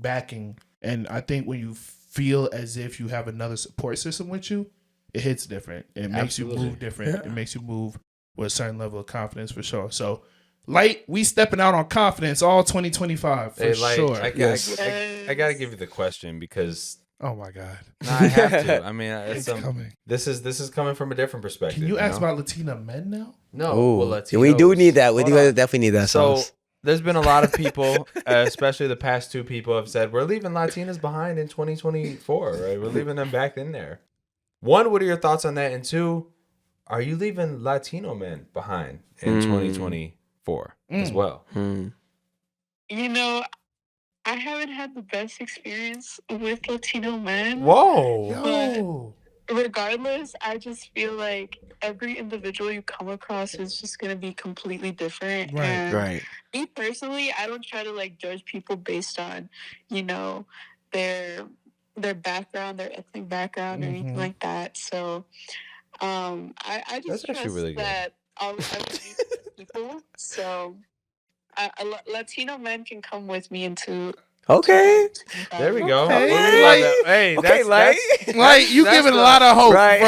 backing. And I think when you feel as if you have another support system with you, it hits different. It makes you Absolutely. move different. Yeah. It makes you move with a certain level of confidence for sure. So, Light, we stepping out on confidence all 2025 for sure. I gotta give you the question because Oh my God. I have to. I mean, It's coming. this is coming from a different perspective. Can you ask know? about Latina men now? No, Oh, well, yeah, we do Latinos. need that. We Hold do on. definitely need that. So sauce. there's been a lot of people, especially the past two people, have said we're leaving Latinas behind in 2024. Right, we're leaving them back in there. One, what are your thoughts on that? And two, are you leaving Latino men behind in 2024 as well? I haven't had the best experience with Latino men. Whoa. But regardless, I just feel like every individual you come across is just going to be completely different. Right, And Right. me personally, I don't try to judge people based on, their background, their ethnic background, or anything like that. So I just That's actually trust really good. that I'll meet people. So Latino men can come with me into. Okay. There we go. Okay. We love that. Hey, Okay, that's Like, you that's giving a the- lot of hope. Right. Bro.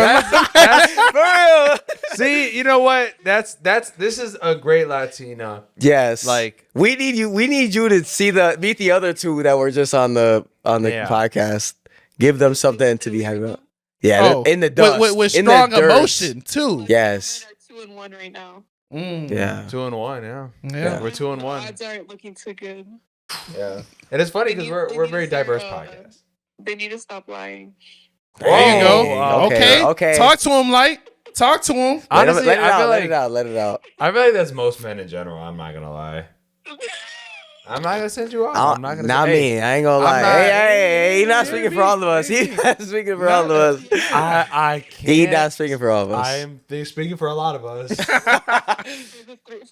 that's For real. See, you know what? This is a great Latina. Yes. Like, we need you. We need you to meet the other two that were just on the Yeah. podcast. Give them something to be happy about. Yeah, in the dust. With in the strong dirt. emotion, too. Yes. Women are 2-1 right now. Yeah. 2-1, yeah. Yeah. We're 2-1. The odds aren't looking too good. Yeah. And it's funny because They we're a need very to start, diverse podcast. They need to stop lying. There you go. Whoa. Okay. Okay. Talk to him, Light. Talk to him. Honestly, let it I out. feel Let like it out. Let it out. I feel like that's most men in general. I'm not gonna lie. I'm not gonna send you off. I'm not gonna. Not say, me. I ain't gonna lie. not- Hey, he not speaking for all of us. He not speaking for all of us. I can't. He not speaking for all of us. I am speaking for a lot of us.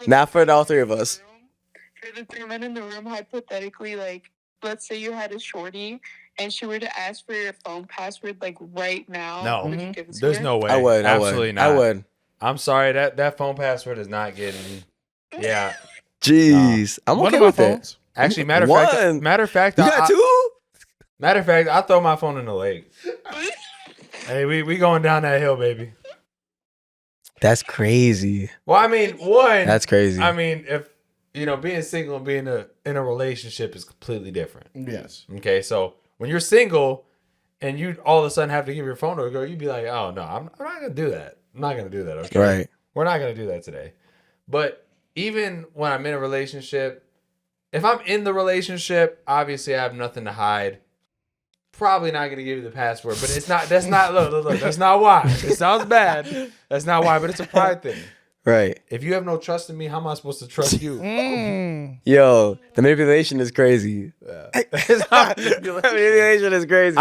Not for all three of us. For the three men in the room, hypothetically, let's say you had a shorty and she were to ask for your phone password right now. No. Would you give it to There's her? no way. I would. Absolutely not. I would. I'm sorry. That phone password is not getting. Yeah. Jeez. I'm One okay of my with it. phones. Actually, matter of One. fact, You got two? Matter of fact, I throw my phone in the lake. Hey, we going down that hill, baby. That's crazy. Well, I mean, one. That's crazy. I mean, if being single and being in a relationship is completely different. Yes. Okay, so When you're single and you all of a sudden have to give your phone to a girl, you'd be like, oh, no, I'm not going to do that. I'm not going to do that, okay? Right. We're not going to do that today. But even when I'm in a relationship, if I'm in the relationship, obviously I have nothing to hide. Probably not going to give you the password, but it's not, that's not, look, that's not why. It sounds bad. That's not why, but it's a pride thing. Right. If you have no trust in me, how am I supposed to trust you? Yo, the manipulation is crazy. It's not Manipulation is crazy.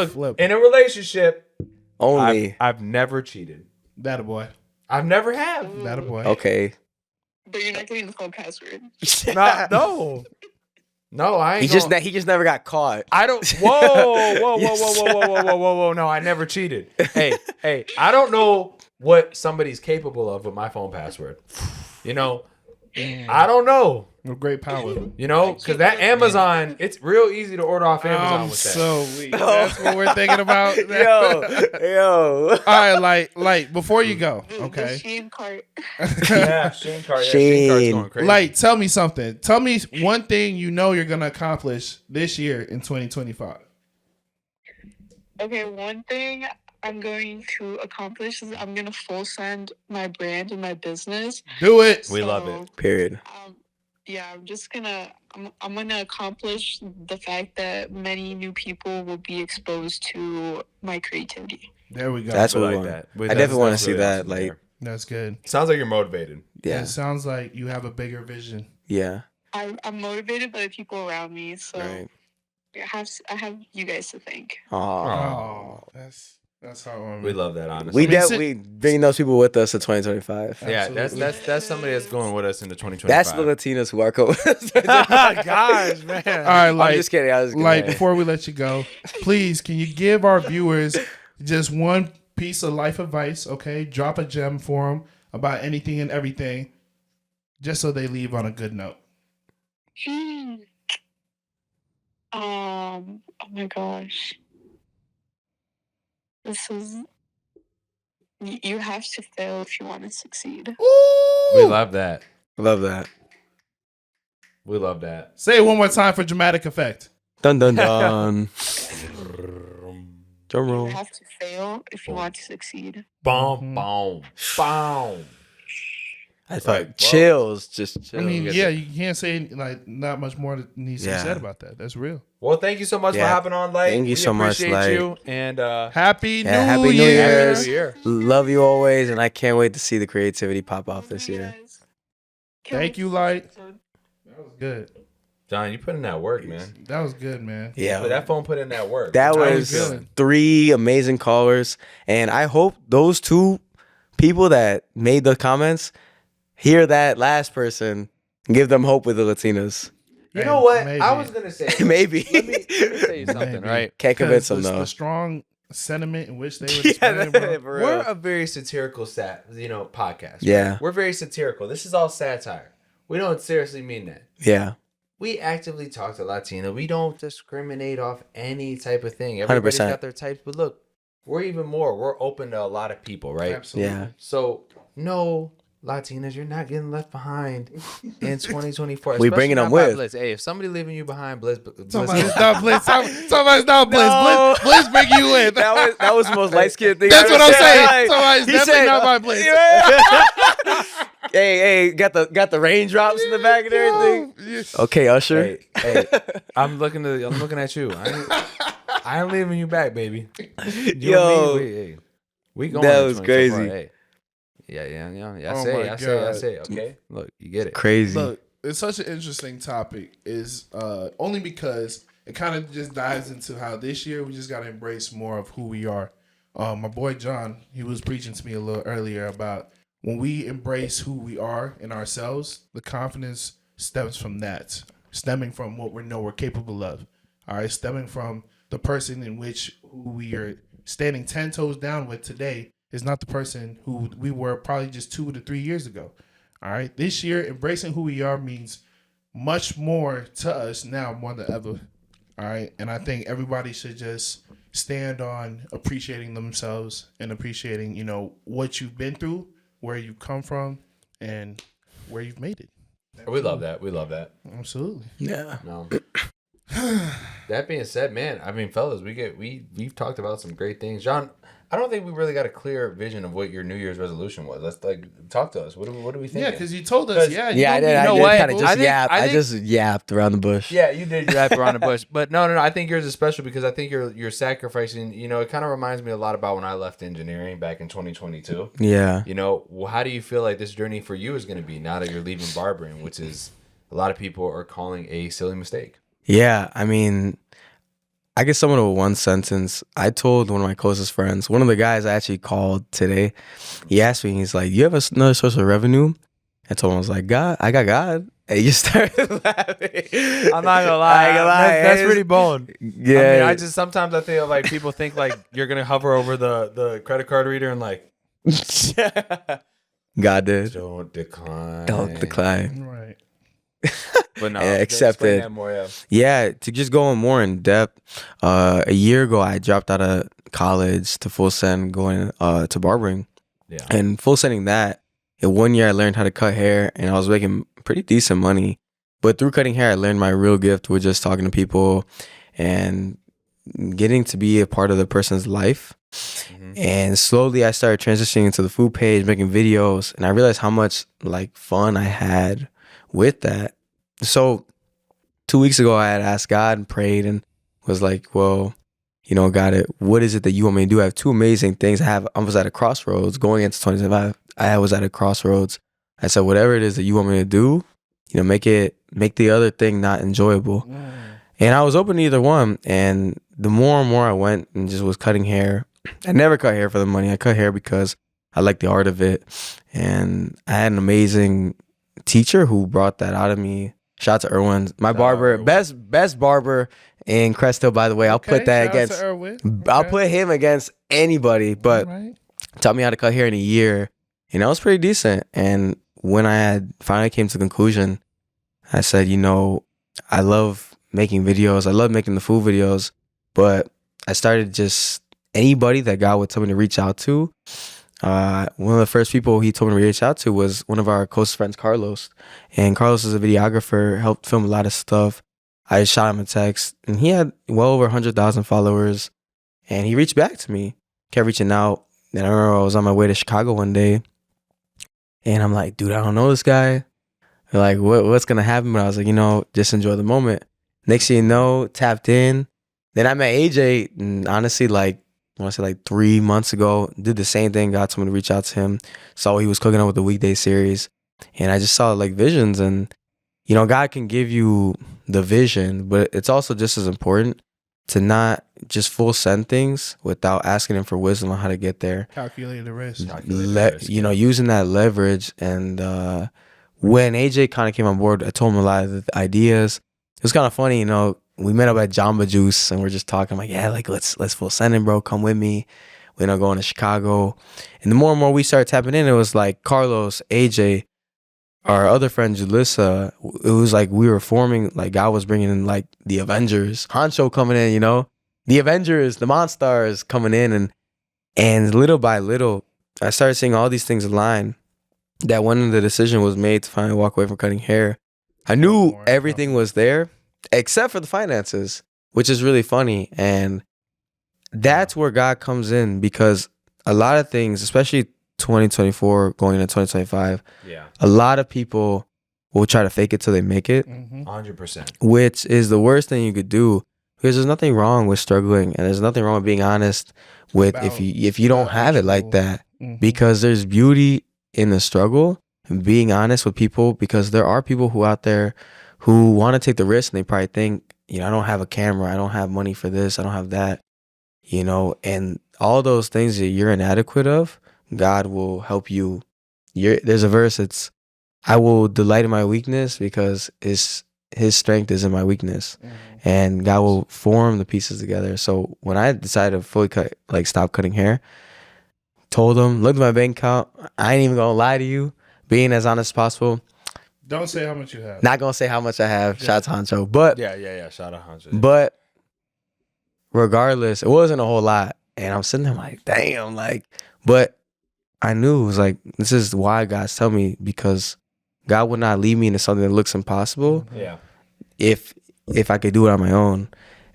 Flip. In a relationship, Only. I've never cheated. That a boy. I've never have. That a boy. Okay. But you're not getting the phone password. No, I ain't. He just never got caught. I don't. Whoa. No, I never cheated. Hey, I don't know what somebody's capable of with my phone password. You know, I don't know. With great power. You know, because that Amazon, it's real easy to order off Amazon with that. So weak. That's what we're thinking about. Yo. All right, like before you go, The okay. Shein cart. Yeah, Shein cart. Yeah, Shein. Shein cart's going crazy. Like, tell me something. Tell me one thing you know you're gonna accomplish this year in 2025. Okay, one thing I'm going to accomplish is I'm going to full send my brand and my business. Do it. We love it. Period. Yeah, I'm gonna accomplish the fact that many new people will be exposed to my creativity. There we go. That's We what we like want. that. I definitely want to That's see really that. awesome Like, there. That's good. Sounds like you're motivated. yeah. It sounds like you have a bigger vision. Yeah. I'm motivated by the people around me, so Right. I have you guys to thank. Aww. Oh, that's how We love that, honestly. We I mean, definitely bring those people with us to 2025. Yeah, Absolutely. that's somebody that's going with us into 2025. That's the Latinos who are cool. Gosh, man. All right, like, I'm just kidding. I was kidding. like before we let you go, please can you give our viewers just one piece of life advice? Okay, drop a gem for them about anything and everything, just so they leave on a good note. Oh my gosh. You have to fail if you want to succeed. We love that. Love that. We love that. Say it one more time for dramatic effect. Dun dun dun. Drum You roll. have to fail if you want to succeed. Boom, boom, boom. I thought Right, well, chills. Just chill. I mean, get yeah, that. you can't say like not much more that needs to be Yeah. said about that. That's real. Well, thank you so much for Yeah. hopping on, Light. Thank you We so much, appreciate Light. you. And Happy Yeah, New Happy New Year. Year's. Happy New Year. Love you always, and I can't wait to see the creativity pop off this year. Thank you, Light. That was good. John, you put in that work, man. That was good, man. But Yeah. that phone put in that work. That How you was feeling? 3 amazing callers, and I hope those 2 people that made the comments hear that last person and give them hope with the Latinas. You know what? Maybe. I was gonna say. Maybe. Let me tell you something, Maybe. right? Can't convince them the though. strong sentiment in which they were Yeah, displaying, bro. for real. We're a very satirical podcast. Right? Yeah. We're very satirical. This is all satire. We don't seriously mean that. Yeah. We actively talk to Latino. We don't discriminate off any type of thing. Everybody's 100%. got their types, but look, we're even more. We're open to a lot of people, right? Absolutely. Yeah. So no, Latinas, you're not getting left behind in 2024. We bringing them especially not by with. Blitz. Hey, if somebody leaving you behind, Blitz. Somebody's not Blitz. Somebody's not Blitz. No. Blitz bring you in. That was the most light skinned thing. That's I what ever I'm said. saying. Like, Somebody's he definitely said- not by Blitz. hey, got the raindrops in the back and everything. Okay, Usher. Hey, I'm looking at you. I ain't leaving you back, baby. You Yo. and me, we going. That in was 2024. crazy. Hey. Yeah. Oh I my say. God. Okay, look, you get it. Crazy. Look, it's such an interesting topic. Is only because it kind of just dives into how this year we just got to embrace more of who we are. My boy John, he was preaching to me a little earlier about when we embrace who we are in ourselves, the confidence stems from that, stemming from what we know we're capable of. All right, stemming from the person in which who we are standing 10 toes down with today is not the person who we were probably just 2 to 3 years ago. All right, this year embracing who we are means much more to us now more than ever. All right, and I think everybody should just stand on appreciating themselves and appreciating, you know, what you've been through, where you've come from, and where you've made it. We love that. Absolutely. Yeah. No. that being said, man, I mean, fellas, we've talked about some great things. John, I don't think we really got a clear vision of what your New Year's resolution was. Let's talk to us. What are we thinking? Yeah, because you told us. Yeah, Yeah, I did. know I what? did kind of just I think- yap. I I think- just yapped around the bush. Yeah, you did wrap around the bush, but no. I think yours is special because I think you're sacrificing. You know, it kind of reminds me a lot about when I left engineering back in 2022. Yeah. You know, how do you feel like this journey for you is going to be now that you're leaving barbering, which is a lot of people are calling a silly mistake? Yeah, I mean, I guess someone with one sentence. I told one of my closest friends, one of the guys I actually called today. He asked me, he's like, "You have another source of revenue?" I told him, I was like, "God, I got God." And he just started laughing. I'm not gonna lie. I ain't gonna lie. That's pretty bold. Yeah. I mean, sometimes I feel like people think like you're gonna hover over the credit card reader and like God did. don't decline. Don't decline. Right. But no, Yeah, explain accepted. that more, yeah. Yeah, to just go in more in depth. A year ago, I dropped out of college to full send going to barbering. Yeah. And full sending that, in 1 year, I learned how to cut hair, and I was making pretty decent money. But through cutting hair, I learned my real gift with just talking to people and getting to be a part of the person's life. Mhm. And slowly, I started transitioning into the food page, making videos, and I realized how much like fun I had with that. So 2 weeks ago, I had asked God and prayed and was like, well, you know, God, what is it that you want me to do? I have two amazing things. I was at a crossroads going into 2025. I was at a crossroads. I said, whatever it is that you want me to do, you know, make the other thing not enjoyable. And I was open to either one. And the more and more I went and just was cutting hair, I never cut hair for the money. I cut hair because I like the art of it. And I had an amazing teacher who brought that out of me. Shout out to Erwin, my barber, best barber in Crest Hill, by the way. I'll put that against. I'll put him against anybody, but taught me how to cut hair in a year, and that was pretty decent. And when I had finally came to the conclusion, I said, you know, I love making videos. I love making the food videos, but I started just anybody that God would tell me to reach out to. One of the first people he told me to reach out to was one of our closest friends, Carlos. And Carlos is a videographer, helped film a lot of stuff. I shot him a text, and he had well over 100,000 followers. And he reached back to me, kept reaching out. And I remember I was on my way to Chicago one day, and I'm like, dude, I don't know this guy. Like, what's going to happen? But I was like, you know, just enjoy the moment. Next thing you know, tapped in. Then I met AJ, and honestly, like, I want to say like 3 months ago, did the same thing, got someone to reach out to him, saw what he was cooking up with the Weekday series. And I just saw like visions, and, you know, God can give you the vision, but it's also just as important to not just full send things without asking him for wisdom on how to get there. Calculate the risk. You know, using that leverage. And when AJ kind of came on board, I told him a lot of the ideas. It was kind of funny, you know, we met up at Jamba Juice and we're just talking. I'm like, yeah, like let's full send it, bro. Come with me. We're not going to Chicago. And the more and more we started tapping in, it was like Carlos, AJ, our other friend Julissa. It was like we were forming, like God was bringing in like the Avengers, HUNCHO coming in, you know, the Avengers, the Monstars coming in, and little by little, I started seeing all these things align. That when the decision was made to finally walk away from cutting hair, I knew everything was there except for the finances, which is really funny. And that's where God comes in, because a lot of things, especially 2024 going into 2025, a lot of people will try to fake it till they make it, 100%. which is the worst thing you could do, because there's nothing wrong with struggling, and there's nothing wrong with being honest with if you don't have it like that, because there's beauty in the struggle and being honest with people, because there are people who out there who want to take the risk, and they probably think, you know, I don't have a camera, I don't have money for this, I don't have that, you know, and all those things that you're inadequate of, God will help you. There's a verse, it's, I will delight in my weakness because his strength is in my weakness, and God will form the pieces together. So when I decided to fully stop cutting hair, told him, looked at my bank account, I ain't even gonna lie to you, being as honest as possible. Don't say how much you have. Not gonna say how much I have. Yeah. Shout out to HUNCHO. But Shout out HUNCHO. But regardless, it wasn't a whole lot. And I'm sitting there like, damn, like, but I knew it was like, this is why God's telling me, because God would not lead me into something that looks impossible. Yeah. If I could do it on my own.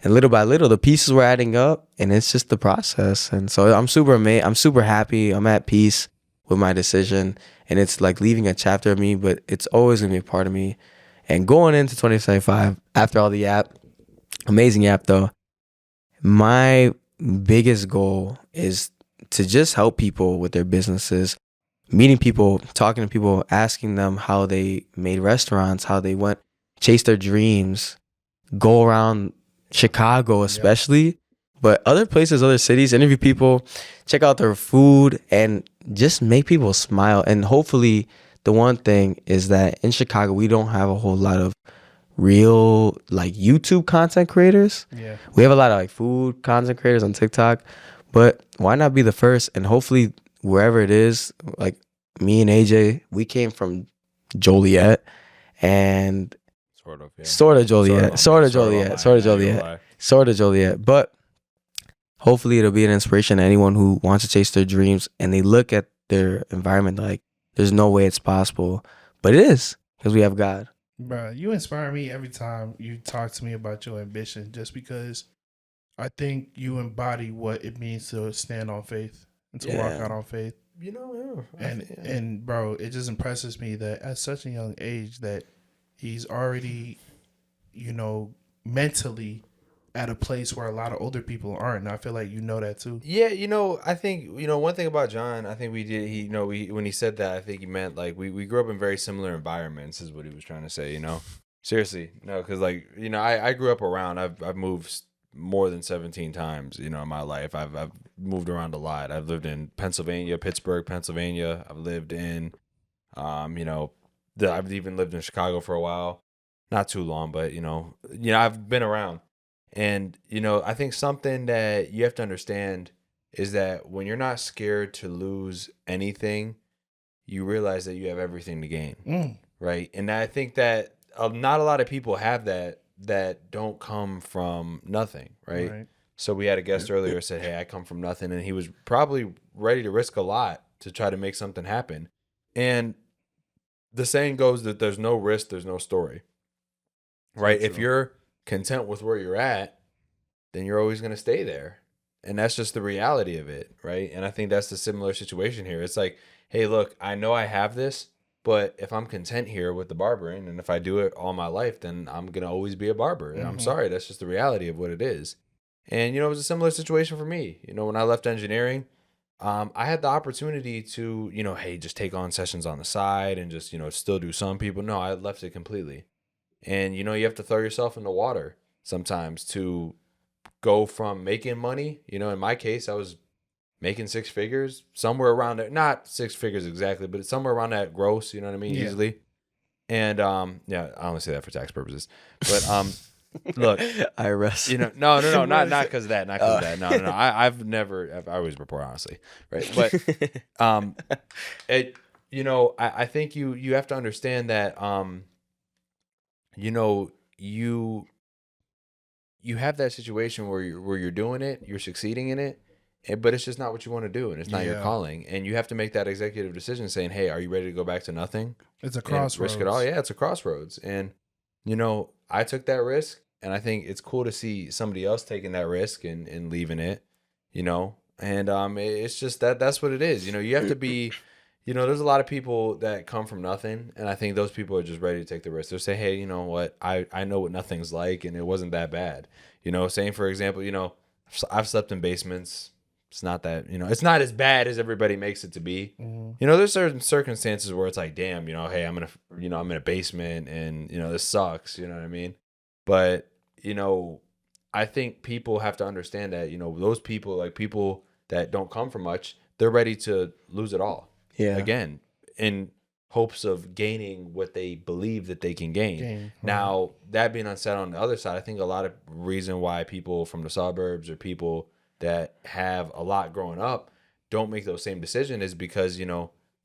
And little by little, the pieces were adding up, and it's just the process. And so I'm super happy. I'm at peace with my decision, and it's like leaving a chapter of me, but it's always gonna be a part of me. And going into 2025, after all the amazing app though, my biggest goal is to just help people with their businesses, meeting people, talking to people, asking them how they made restaurants, how they went, chase their dreams, go around Chicago especially, but other places, other cities, interview people, check out their food, and just make people smile. And hopefully the one thing is that in Chicago, we don't have a whole lot of real like YouTube content creators. Yeah. We have a lot of like food content creators on TikTok, but why not be the first? And hopefully wherever it is, like me and AJ, we came from Joliet, and sort of Joliet. But hopefully it'll be an inspiration to anyone who wants to chase their dreams, and they look at their environment like there's no way it's possible, but it is, because we have God. Bro, you inspire me every time you talk to me about your ambition, just because I think you embody what it means to stand on faith and to walk out on faith. You know, And bro, it just impresses me that at such a young age that he's already, mentally at a place where a lot of older people aren't. And I feel like you know that too. Yeah, I think, one thing about John, I think when he said that, I think he meant like we grew up in very similar environments is what he was trying to say, Seriously, no, because like, I grew up around, I've moved more than 17 times, in my life. I've moved around a lot. I've lived in Pennsylvania, Pittsburgh, Pennsylvania. I've lived in, I've even lived in Chicago for a while. Not too long, but, I've been around. And, I think something that you have to understand is that when you're not scared to lose anything, you realize that you have everything to gain, right? And I think that not a lot of people have that don't come from nothing, right? So we had a guest earlier who said, hey, I come from nothing. And he was probably ready to risk a lot to try to make something happen. And the saying goes that there's no risk, there's no story, right? If you're content with where you're at, then you're always going to stay there. And that's just the reality of it, right? And I think that's the similar situation here. It's like, hey, look, I know I have this, but if I'm content here with the barbering, and if I do it all my life, then I'm going to always be a barber. And I'm sorry, that's just the reality of what it is. And, it was a similar situation for me. When I left engineering, I had the opportunity to, hey, just take on sessions on the side and just, still do some people. No, I left it completely. And, you have to throw yourself in the water sometimes to go from making money. In my case, I was making six figures, somewhere around there. Not six figures exactly, but it's somewhere around that gross, you know what I mean? Yeah. Easily. And, I only say that for tax purposes. But, look, IRS. No, not because of that, not because of that. No. I always report honestly, right? But, I think you have to understand that, you have that situation where you're doing it, you're succeeding in it, but it's just not what you want to do, and it's not your calling, and you have to make that executive decision saying, hey, are you ready to go back to nothing? It's a crossroads. Risk it all. Yeah, it's a crossroads. And, I took that risk, and I think it's cool to see somebody else taking that risk and leaving it, and it's just that's what it is. You have to be, there's a lot of people that come from nothing, and I think those people are just ready to take the risk. They'll say, hey, you know what? I know what nothing's like, and it wasn't that bad. Saying, for example, I've slept in basements. It's not that, it's not as bad as everybody makes it to be. There's certain circumstances where it's like, damn, hey, I'm in a basement and, this sucks, you know what I mean? But, I think people have to understand that, those people, like people that don't come from much, they're ready to lose it all. Yeah. Again, in hopes of gaining what they believe that they can gain. Now, that being unsaid, on the other side, I think a lot of reason why people from the suburbs or people that have a lot growing up don't make those same decisions is because,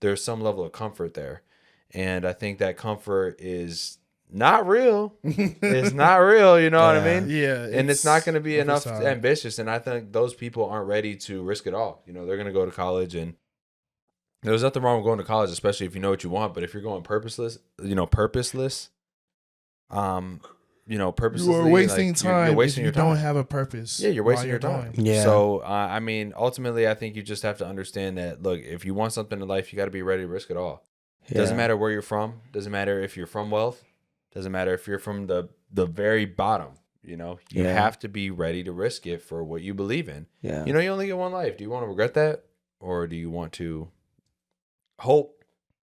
there's some level of comfort there. And I think that comfort is not real. It's not real, you know what I mean? Yeah. And it's not going to be enough ambitious. And I think those people aren't ready to risk it all. They're going to go to college, and there's nothing wrong with going to college, especially if you know what you want. But if you're going purposeless, purposely. You are wasting like, time you're wasting if you your time. don't have a purpose. Yeah, you're while wasting your time. going. Yeah. So, I mean, ultimately, I think you just have to understand that, look, if you want something in life, you got to be ready to risk it all. It doesn't matter where you're from. Doesn't matter if you're from wealth. Doesn't matter if you're from the very bottom. You have to be ready to risk it for what you believe in. Yeah. You only get one life. Do you want to regret that? Or do you want to hope,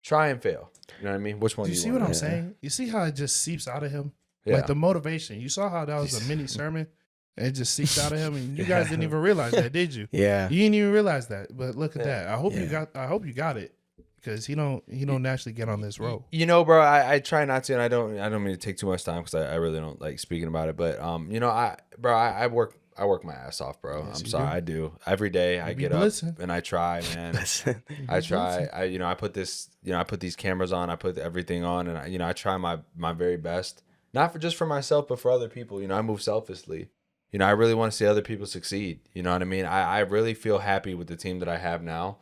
try and fail? You know what I mean? Which one Do do you you see want? what I'm saying? You see how it just seeps out of him? Yeah. Like the motivation. You saw how that was a mini sermon? And it just seeped out of him, and you guys didn't even realize that, did you? Yeah. You didn't even realize that. But look at that. I hope you Yeah. got it. Because he don't naturally get on this road. Bro, I try not to, and I don't mean to take too much time because I really don't like speaking about it. But I work my ass off, bro. Yes, I'm you sorry, do. I do. Every day I be get up blitzing. and I try, man. I try. I put this, I put these cameras on. I put everything on, and I try my very best, not just for myself, but for other people. I move selflessly. I really want to see other people succeed. You know what I mean? I really feel happy with the team that I have now.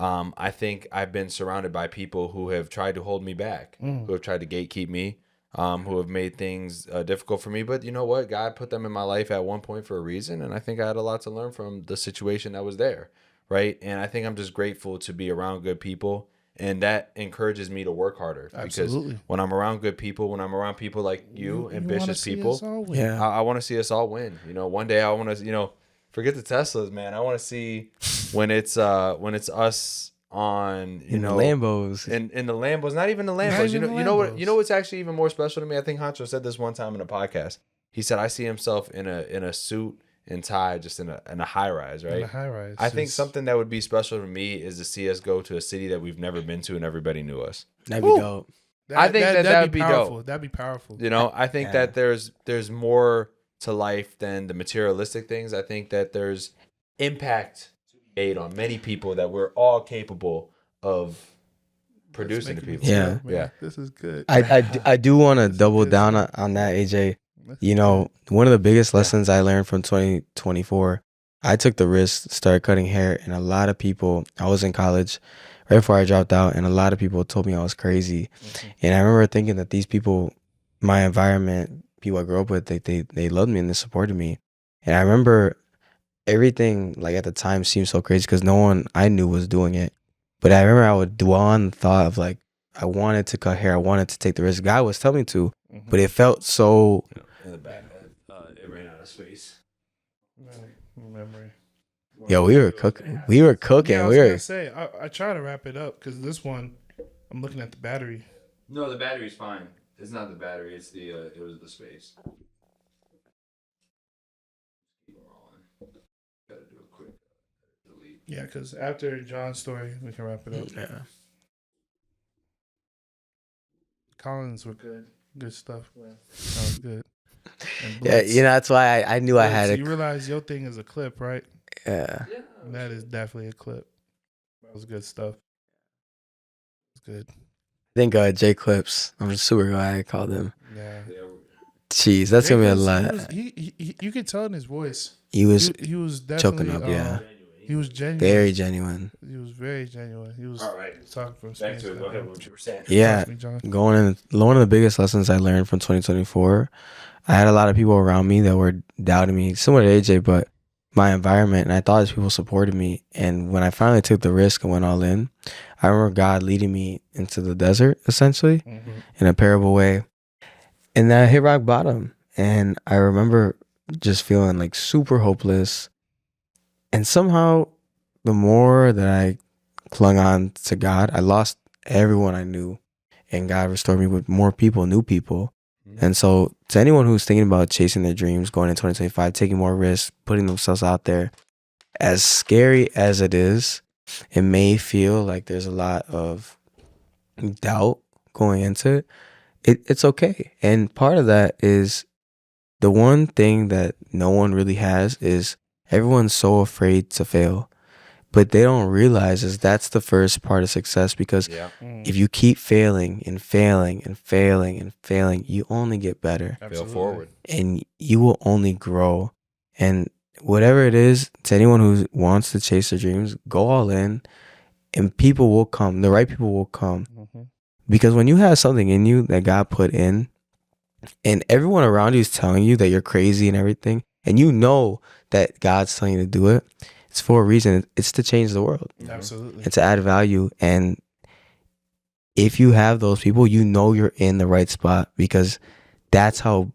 I think I've been surrounded by people who have tried to hold me back, who have tried to gatekeep me, who have made things difficult for me. But you know what? God put them in my life at one point for a reason, and I think I had a lot to learn from the situation that was there, right? And I think I'm just grateful to be around good people, and that encourages me to work harder. Absolutely. Because when I'm around good people, when I'm around people like you ambitious people, Yeah. I want to see us all win. One day I want to, forget the Teslas, man. I want to see when it's us on In the Lambos. in the Lambos, not even the Lambos. even the You know what? Lambos. You know what's actually even more special to me? I think HUNCHO said this one time in a podcast. He said I see himself in a suit and tie, just in a high rise, right? In a high rise. I think something that would be special to me is to see us go to a city that we've never been to and everybody knew us. That'd be dope. I think that would be powerful. dope. That'd be powerful. I think that there's more to life than the materialistic things. I think that there's impact made on many people that we're all capable of producing to people. Yeah. Yeah. This is good. I do want to That's double good down stuff. on that, AJ. That's One of the biggest lessons I learned from 2024, I took the risk, started cutting hair, and a lot of people, I was in college right before I dropped out, and a lot of people told me I was crazy. And I remember thinking that these people, my environment, people I grew up with, they loved me and they supported me. And I remember everything, like at the time, seemed so crazy because no one I knew was doing it. But I remember I would dwell on the thought of like, I wanted to cut hair, I wanted to take the risk. God was telling me to, but it felt so... In the back, it ran out of space. memory. Yo, we were cooking. We were cooking. Yeah, I was we were. gonna say I try to wrap it up because this one, I'm looking at the battery. No, the battery's fine. It's not the battery. It's it was the space. Keep it rolling. Gotta do a quick delete. Yeah, because after John's story, we can wrap it up. Yeah. Collins were good. Good stuff. That was good. And Yeah, Blitz. that's why I knew I Blitz, had You a. realize your thing is a clip, right? Yeah. That is definitely a clip. That was good stuff. It's good. I think J Clips. I'm just super glad I called him. Yeah. Jeez, that's gonna be a Jacobs, lot. He you could tell in his voice. He was He was definitely choking up. Yeah, He was genuine. very genuine. He was very genuine. He was All right. talking from Back space. to it. Go ahead. What you were saying. Yeah, Trust me, John. one of the biggest lessons I learned from 2024. I had a lot of people around me that were doubting me, similar to AJ, but my environment, and I thought these people supported me. And when I finally took the risk and went all in, I remember God leading me into the desert, essentially, in a parable way. And then I hit rock bottom. And I remember just feeling like super hopeless. And somehow, the more that I clung on to God, I lost everyone I knew. And God restored me with more people, new people. And so, to anyone who's thinking about chasing their dreams, going in 2025, taking more risks, putting themselves out there, as scary as it is, it may feel like there's a lot of doubt going into it. It's okay. And part of that is the one thing that no one really has is everyone's so afraid to fail. But they don't realize is that's the first part of success, because if you keep failing and failing and failing and failing, you only get better. Fail forward. And you will only grow. And whatever it is, to anyone who wants to chase their dreams, go all in, and people will come. The right people will come. Because when you have something in you that God put in, and everyone around you is telling you that you're crazy and everything, and you know that God's telling you to do it, it's for a reason. It's to change the world. Absolutely. It's to add value. And if you have those people, you know you're in the right spot, because that's how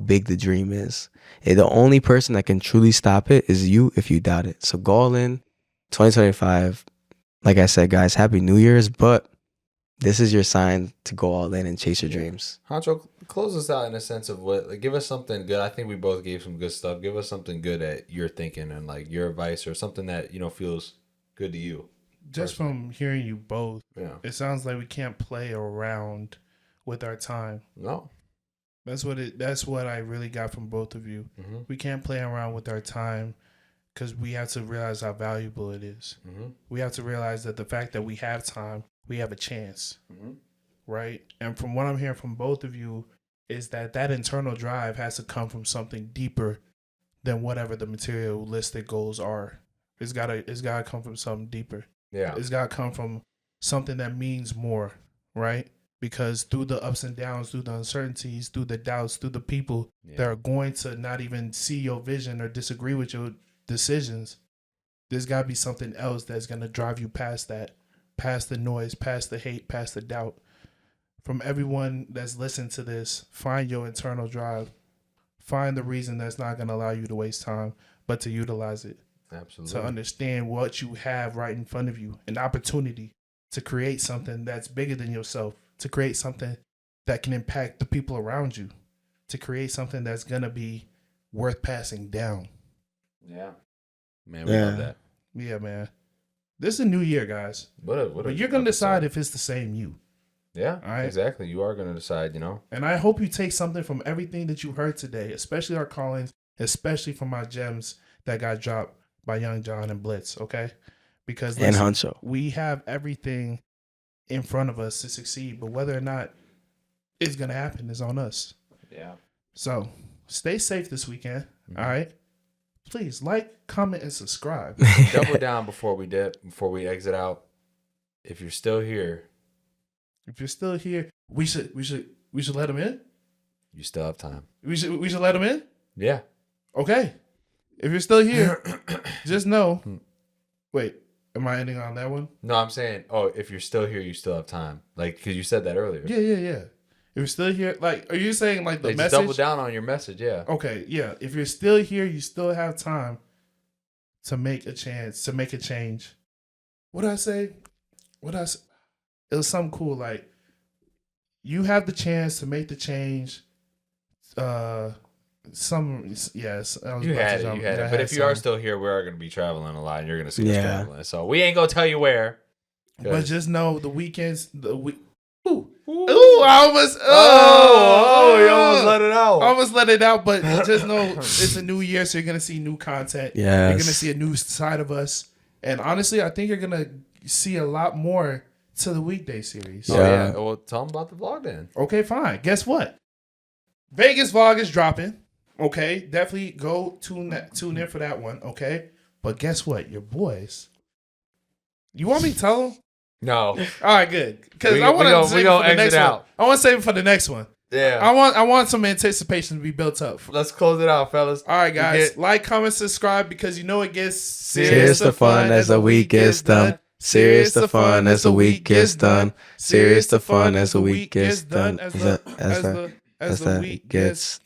big the dream is. And the only person that can truly stop it is you if you doubt it. So go all in. 2025. Like I said, guys, Happy New Year's, but this is your sign to go all in and chase your dreams. Honcho, close us out in a sense of what, like, give us something good. I think we both gave some good stuff. Give us something good that you're thinking and like your advice, or something that, you know, feels good to you. Just from hearing you both, Yeah. it sounds like we can't play around with our time. No. That's what I really got from both of you. Mm-hmm. We can't play around with our time, because we have to realize how valuable it is. Mm-hmm. We have to realize that the fact that we have time, we have a chance, Mm-hmm. right? And from what I'm hearing from both of you is that internal drive has to come from something deeper than whatever the materialistic goals are. It's gotta come from something deeper. Yeah. It's gotta come from something that means more, right? Because through the ups and downs, through the uncertainties, through the doubts, through the people that are going to not even see your vision or disagree with your decisions, there's got to be something else that's going to drive you past that, past the noise, past the hate, past the doubt. From everyone that's listened to this, find your internal drive. Find the reason that's not going to allow you to waste time, but to utilize it. Absolutely. To understand what you have right in front of you, an opportunity to create something that's bigger than yourself, to create something that can impact the people around you, to create something that's going to be worth passing down. Yeah. Man, we love that. Yeah, man. This is a new year, guys. But you're going to decide if it's the same you. Yeah, all right? Exactly. You are going to decide, you know. And I hope you take something from everything that you heard today, especially our callings, especially from my gems that got dropped by Young John and BLITZ, okay? Because And HUNCHO. we have everything in front of us to succeed, but whether or not it's going to happen is on us. Yeah. So stay safe this weekend, all right? Please like, comment, and subscribe. Double down before we exit out. If you're still here, we should let him in. you still have time. We should let him in. Yeah. Okay. If you're still here, just know. Wait, am I ending on that one? No, I'm saying, if you're still here, you still have time. Like, because you said that earlier. Yeah. If you're still here, like, are you saying like the Like, message? just double down on your message, yeah. Okay, yeah. If you're still here, you still have time to make a change. What did I say? It was something cool. Like, you have the chance to make the change. Yes. You had it. But if you are still here, we are going to be traveling a lot, and you're going to see us traveling. So we ain't going to tell you where. But just know the weekends, Ooh, I almost. You almost let it out. I almost let it out, but just know it's a new year, so you're gonna see new content. Yes. You're gonna see a new side of us, and honestly, I think you're gonna see a lot more to the Weekday series. Oh, yeah. Well, tell them about the vlog then. Okay, fine. Guess what? Vegas vlog is dropping. Okay, definitely go tune in for that one. Okay, but guess what? Your boys. You want me to tell them? No. All right, good. Because I want to save it for the next one. I want to save it for the next one. Yeah. I want some anticipation to be built up. Let's close it out, fellas. All right, guys. Like, comment, subscribe, because you know it gets serious to fun as the week gets done. Serious to fun as the week gets done. Serious to fun as the week gets done. As the week gets done.